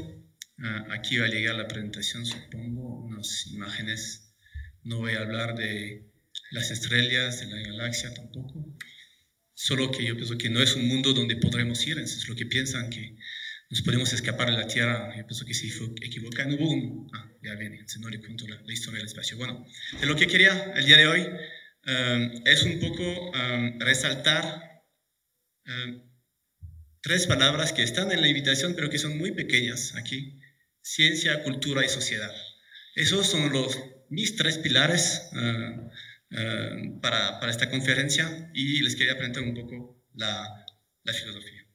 Aquí va a llegar la presentación, supongo, unas imágenes. No voy a hablar de las estrellas, de la galaxia tampoco. Solo que yo pienso que no es un mundo donde podremos ir, eso es lo que piensan, que nos podemos escapar de la Tierra. Yo pienso que se equivocan. Hubo un... ya viene, si no le cuento la historia del espacio. Bueno, de lo que quería el día de hoy es un poco resaltar 3 palabras que están en la invitación, pero que son muy pequeñas aquí: ciencia, cultura y sociedad. Esos son mis 3 pilares para esta conferencia, y les quería presentar un poco la filosofía.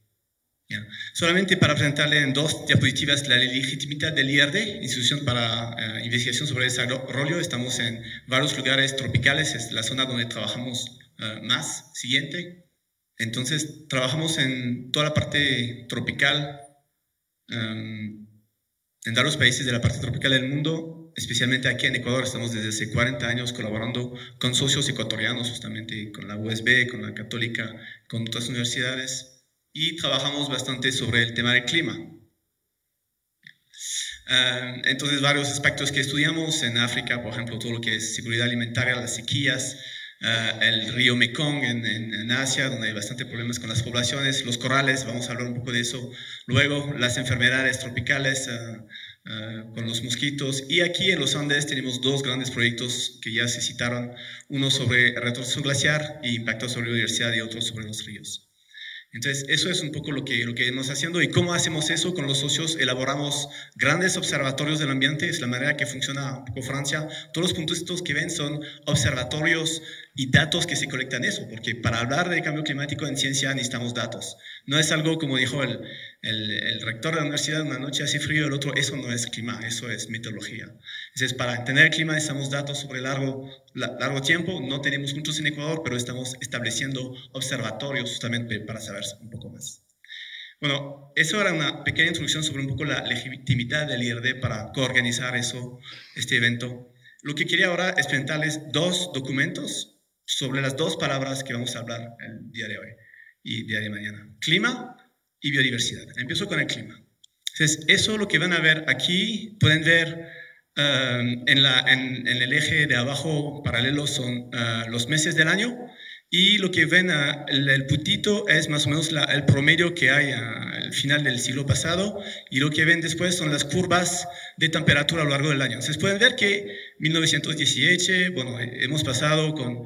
Yeah. Solamente para presentarle en 2 diapositivas la legitimidad del IRD, Institución para Investigación sobre Desarrollo. Estamos en varios lugares tropicales, es la zona donde trabajamos más. Siguiente. Entonces, trabajamos en toda la parte tropical, en varios países de la parte tropical del mundo. Especialmente aquí en Ecuador estamos desde hace 40 años colaborando con socios ecuatorianos, justamente con la USB, con la Católica, con otras universidades, y trabajamos bastante sobre el tema del clima. Entonces, varios aspectos que estudiamos en África, por ejemplo, todo lo que es seguridad alimentaria, las sequías, el río Mekong en Asia, donde hay bastante problemas con las poblaciones, los corales, vamos a hablar un poco de eso luego, las enfermedades tropicales, con los mosquitos. Y aquí en los Andes tenemos 2 grandes proyectos que ya se citaron, uno sobre el retroceso glaciar y impacto sobre la biodiversidad, y otro sobre los ríos. Entonces, eso es un poco lo que estamos haciendo. ¿Y cómo hacemos eso? Con los socios elaboramos grandes observatorios del ambiente, es la manera que funciona un poco Francia. Todos los puntos estos que ven son observatorios y datos que se colectan eso, porque para hablar de cambio climático en ciencia necesitamos datos. No es algo como dijo el rector de la universidad: una noche hace frío, el otro, eso no es clima, eso es meteorología. Entonces, para entender el clima necesitamos datos sobre largo tiempo. No tenemos muchos en Ecuador, pero estamos estableciendo observatorios justamente para saber un poco más. Bueno, eso era una pequeña introducción sobre un poco la legitimidad del IRD para coorganizar este evento. Lo que quería ahora es presentarles 2 documentos sobre las 2 palabras que vamos a hablar el día de hoy y el día de mañana: clima y biodiversidad. Empiezo con el clima. Entonces, eso lo que van a ver aquí, pueden ver en el eje de abajo paralelo son los meses del año, y lo que ven, el puntito es más o menos el promedio que hay al final del siglo pasado, y lo que ven después son las curvas de temperatura a lo largo del año. Entonces pueden ver que 1918, bueno, hemos pasado con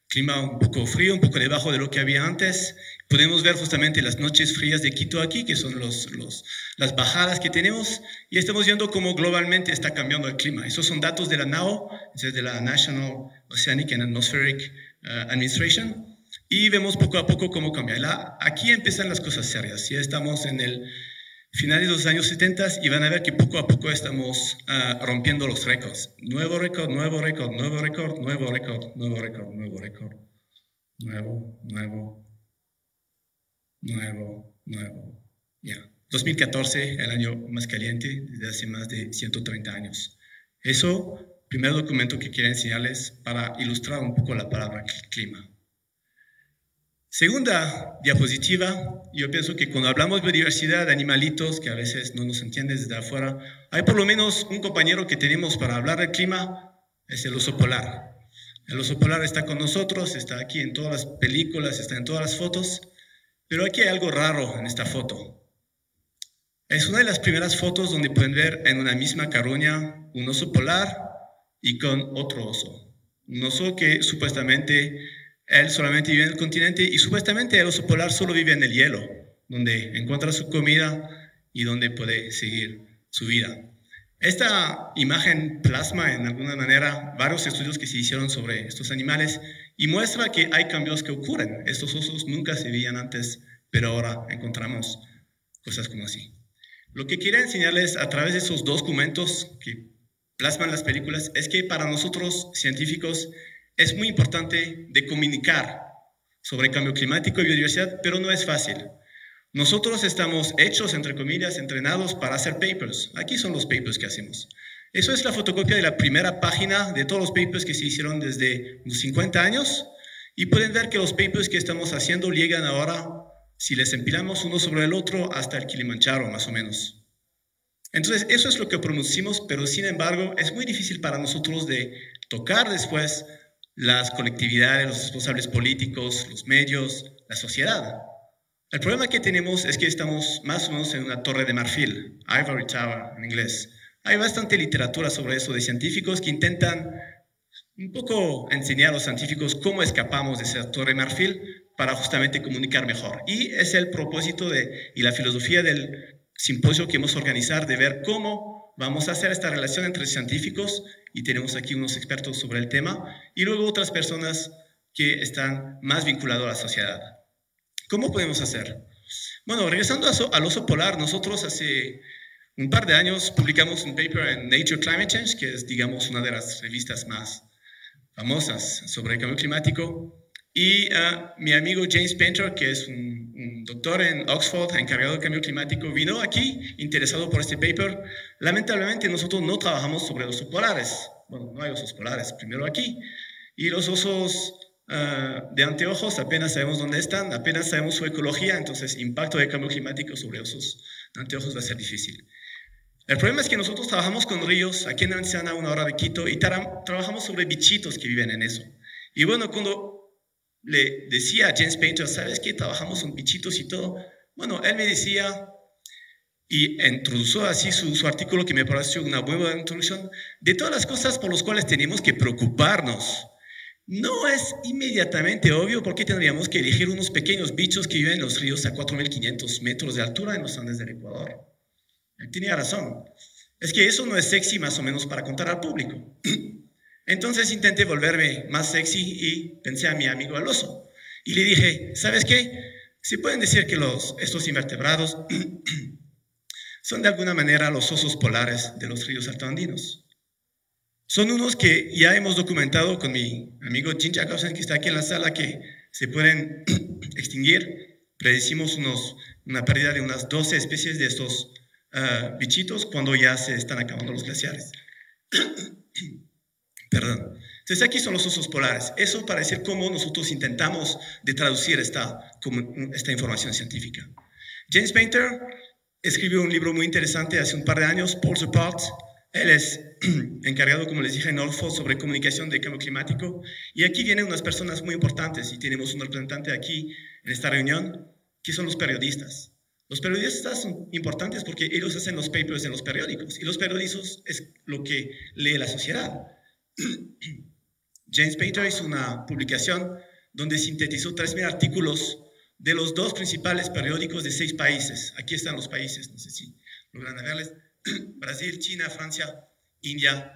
clima un poco frío, un poco debajo de lo que había antes. Podemos ver justamente las noches frías de Quito aquí, que son las bajadas que tenemos, y estamos viendo cómo globalmente está cambiando el clima. Esos son datos de la NAO, de la National Oceanic and Atmospheric Administration, y vemos poco a poco cómo cambia. Aquí empiezan las cosas serias. Ya estamos en el final de los años 70 y van a ver que poco a poco estamos rompiendo los récords. Nuevo récord, nuevo récord, nuevo récord, nuevo récord, nuevo récord, nuevo récord. Nuevo, nuevo, nuevo, nuevo. Ya. 2014, el año más caliente desde hace más de 130 años. Eso, primer documento que quiero enseñarles para ilustrar un poco la palabra clima. Segunda diapositiva, yo pienso que cuando hablamos de biodiversidad de animalitos, que a veces no nos entienden desde afuera, hay por lo menos un compañero que tenemos para hablar del clima, es el oso polar. El oso polar está con nosotros, está aquí en todas las películas, está en todas las fotos, pero aquí hay algo raro en esta foto. Es una de las primeras fotos donde pueden ver en una misma carroña un oso polar y con otro oso. Un oso que supuestamente él solamente vive en el continente y supuestamente el oso polar solo vive en el hielo, donde encuentra su comida y donde puede seguir su vida. Esta imagen plasma en alguna manera varios estudios que se hicieron sobre estos animales y muestra que hay cambios que ocurren. Estos osos nunca se veían antes, pero ahora encontramos cosas como así. Lo que quería enseñarles a través de esos dos documentos que plasman las películas es que para nosotros científicos es muy importante de comunicar sobre cambio climático y biodiversidad, pero no es fácil. Nosotros estamos hechos, entre comillas, entrenados para hacer papers. Aquí son los papers que hacemos. Eso es la fotocopia de la primera página de todos los papers que se hicieron desde los 50 años. Y pueden ver que los papers que estamos haciendo llegan ahora, si les empilamos uno sobre el otro, hasta el Kilimanjaro, más o menos. Entonces, eso es lo que producimos, pero sin embargo, es muy difícil para nosotros de tocar después las colectividades, los responsables políticos, los medios, la sociedad. El problema que tenemos es que estamos más o menos en una torre de marfil, Ivory Tower en inglés. Hay bastante literatura sobre eso de científicos que intentan un poco enseñar a los científicos cómo escapamos de esa torre de marfil para justamente comunicar mejor. Y es el propósito y la filosofía del simposio que hemos organizado de ver cómo vamos a hacer esta relación entre científicos, y tenemos aquí unos expertos sobre el tema, y luego otras personas que están más vinculadas a la sociedad. ¿Cómo podemos hacer? Bueno, regresando al oso polar, nosotros hace un par de años publicamos un paper en Nature Climate Change, que es, digamos, una de las revistas más famosas sobre el cambio climático. Y mi amigo James Painter, que es un doctor en Oxford encargado del cambio climático, vino aquí interesado por este paper. Lamentablemente nosotros no trabajamos sobre osos polares. Bueno, no hay osos polares, primero aquí. Y los osos de anteojos apenas sabemos dónde están, apenas sabemos su ecología, entonces impacto del cambio climático sobre osos de anteojos va a ser difícil. El problema es que nosotros trabajamos con ríos aquí en Anciana, a una hora de Quito, y trabajamos sobre bichitos que viven en eso. Y bueno, cuando le decía a James Painter, ¿sabes qué? Trabajamos con bichitos y todo. Bueno, él me decía, y introdujo así su artículo que me pareció una buena introducción, de todas las cosas por las cuales tenemos que preocuparnos. No es inmediatamente obvio por qué tendríamos que elegir unos pequeños bichos que viven en los ríos a 4.500 metros de altura en los Andes del Ecuador. Él tenía razón. Es que eso no es sexy más o menos para contar al público. Entonces intenté volverme más sexy y pensé a mi amigo el oso. Y le dije, ¿sabes qué? Se pueden decir que estos invertebrados son de alguna manera los osos polares de los ríos altoandinos. Son unos que ya hemos documentado con mi amigo Jim Jacobsen, que está aquí en la sala, que se pueden extinguir. Predecimos una pérdida de unas 12 especies de estos bichitos cuando ya se están acabando los glaciares. Perdón. Entonces aquí son los osos polares. Eso para decir cómo nosotros intentamos de traducir esta información científica. James Painter escribió un libro muy interesante hace un par de años, Poles Apart. Él es encargado, como les dije, en Oxford sobre comunicación de cambio climático. Y aquí vienen unas personas muy importantes, y tenemos un representante aquí en esta reunión, que son los periodistas. Los periodistas son importantes porque ellos hacen los papers en los periódicos, y los periódicos es lo que lee la sociedad. James Painter hizo una publicación donde sintetizó 3.000 artículos de los 2 principales periódicos de 6 países. Aquí están los países, no sé si logran verles. Brasil, China, Francia, India,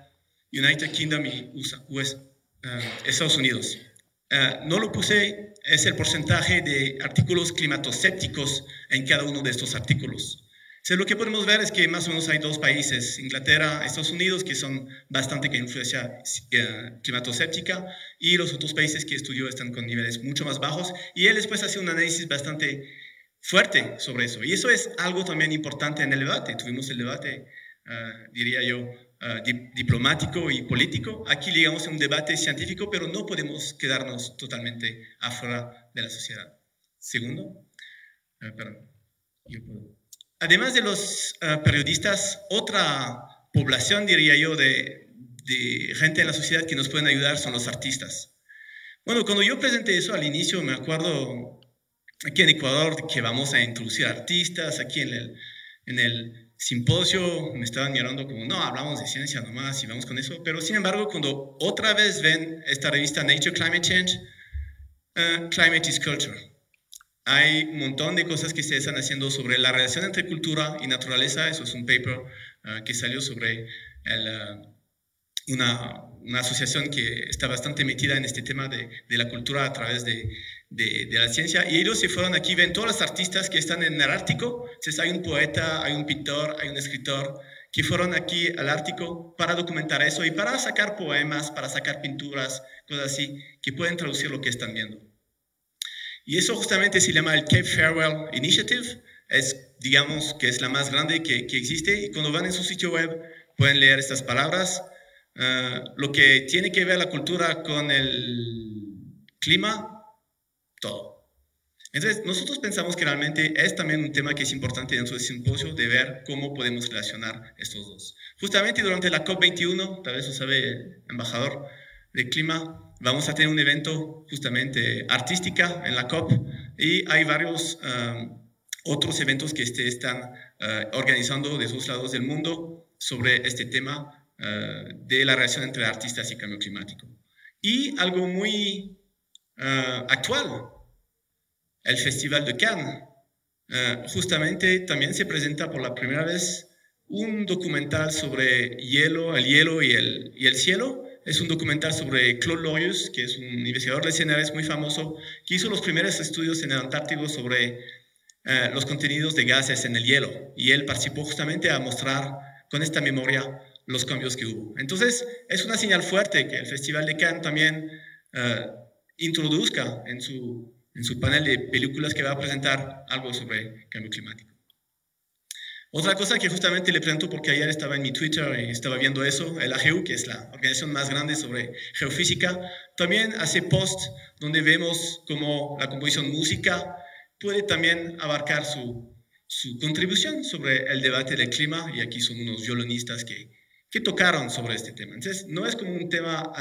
United Kingdom y Estados Unidos. no lo puse, es el porcentaje de artículos climatoscépticos en cada uno de estos artículos. Entonces, lo que podemos ver es que más o menos hay dos países, Inglaterra, Estados Unidos, que son bastante con influencia climatoscéptica, y los otros países que estudió están con niveles mucho más bajos, y él después hace un análisis bastante fuerte sobre eso. Y eso es algo también importante en el debate. Tuvimos el debate, diría yo, diplomático y político. Aquí llegamos a un debate científico, pero no podemos quedarnos totalmente afuera de la sociedad. Segundo, perdón, yo puedo. Además de los periodistas, otra población, diría yo, de gente en la sociedad que nos pueden ayudar son los artistas. Bueno, cuando yo presenté eso al inicio, me acuerdo aquí en Ecuador que vamos a introducir artistas, aquí en el simposio me estaban mirando como, no, hablamos de ciencia nomás y vamos con eso, pero sin embargo, cuando otra vez ven esta revista Nature Climate Change, Climate is Culture. Hay un montón de cosas que se están haciendo sobre la relación entre cultura y naturaleza. Eso es un paper que salió sobre una asociación que está bastante metida en este tema de la cultura a través de la ciencia. Y ellos se fueron aquí, ven todos los artistas que están en el Ártico. Entonces hay un poeta, hay un pintor, hay un escritor que fueron aquí al Ártico para documentar eso y para sacar poemas, para sacar pinturas, cosas así, que pueden traducir lo que están viendo. Y eso justamente se llama el Cape Farewell Initiative, digamos que es la más grande que existe, y cuando van en su sitio web pueden leer estas palabras, lo que tiene que ver la cultura con el clima, todo. Entonces nosotros pensamos que realmente es también un tema que es importante dentro del simposio, de ver cómo podemos relacionar estos dos. Justamente durante la COP21, tal vez lo sabe el embajador de clima, vamos a tener un evento justamente artística en la COP, y hay varios otros eventos que están organizando de esos lados del mundo sobre este tema de la relación entre artistas y cambio climático. Y algo muy actual, el Festival de Cannes, justamente también se presenta por la primera vez un documental sobre el hielo y el cielo. Es un documental sobre Claude Lorius, que es un investigador de escenarios muy famoso, que hizo los primeros estudios en el Antártico sobre los contenidos de gases en el hielo. Y él participó justamente a mostrar con esta memoria los cambios que hubo. Entonces, es una señal fuerte que el Festival de Cannes también introduzca en su panel de películas que va a presentar algo sobre cambio climático. Otra cosa que justamente le presento porque ayer estaba en mi Twitter y estaba viendo eso, el AGU, que es la organización más grande sobre geofísica, también hace post donde vemos cómo la composición música puede también abarcar su contribución sobre el debate del clima, y aquí son unos violinistas que tocaron sobre este tema. Entonces, no es como un tema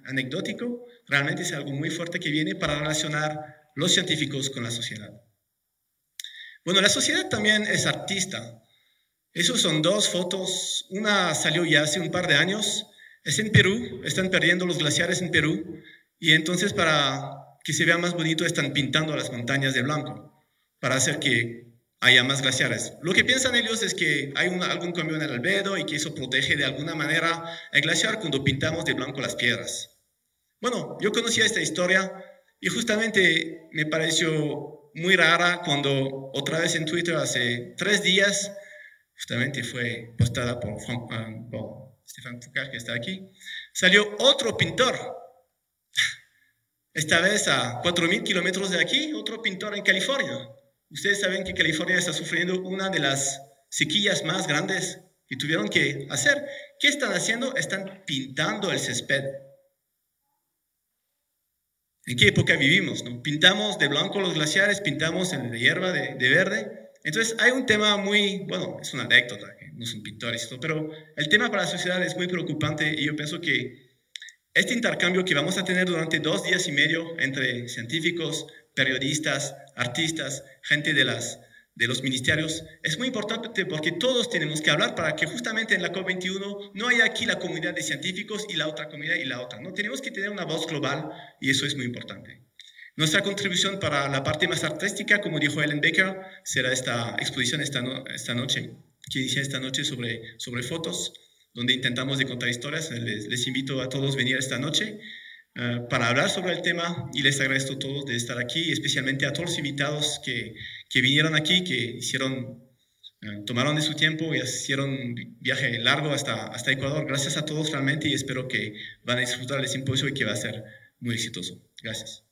anecdótico, realmente es algo muy fuerte que viene para relacionar los científicos con la sociedad. Bueno, la sociedad también es artista. Esos son dos fotos. Una salió ya hace un par de años. Es en Perú. Están perdiendo los glaciares en Perú. Y entonces, para que se vea más bonito, están pintando las montañas de blanco para hacer que haya más glaciares. Lo que piensan ellos es que hay algún cambio en el albedo y que eso protege de alguna manera el glaciar cuando pintamos de blanco las piedras. Bueno, yo conocía esta historia y justamente me pareció muy rara cuando otra vez en Twitter hace 3 días, justamente fue postada por Stefan Foucault, que está aquí, salió otro pintor, esta vez a 4.000 kilómetros de aquí, otro pintor en California. Ustedes saben que California está sufriendo una de las sequías más grandes que tuvieron que hacer. ¿Qué están haciendo? Están pintando el césped. ¿En qué época vivimos? ¿No? Pintamos de blanco los glaciares, pintamos en la hierba de verde. Entonces hay un tema muy, bueno, es una anécdota, que no son pintores, pero el tema para la sociedad es muy preocupante y yo pienso que este intercambio que vamos a tener durante 2 días y medio entre científicos, periodistas, artistas, gente de los ministerios, es muy importante porque todos tenemos que hablar para que justamente en la COP21 no haya aquí la comunidad de científicos y la otra comunidad y la otra. No, tenemos que tener una voz global y eso es muy importante. Nuestra contribución para la parte más artística, como dijo Ellen Baker, será esta exposición esta noche, que inicia esta noche sobre fotos, donde intentamos de contar historias. Les invito a todos a venir esta noche. para hablar sobre el tema, y les agradezco a todos de estar aquí, especialmente a todos los invitados que vinieron aquí, que tomaron de su tiempo y hicieron un viaje largo hasta Ecuador. Gracias a todos realmente, y espero que van a disfrutar del simposio y que va a ser muy exitoso. Gracias.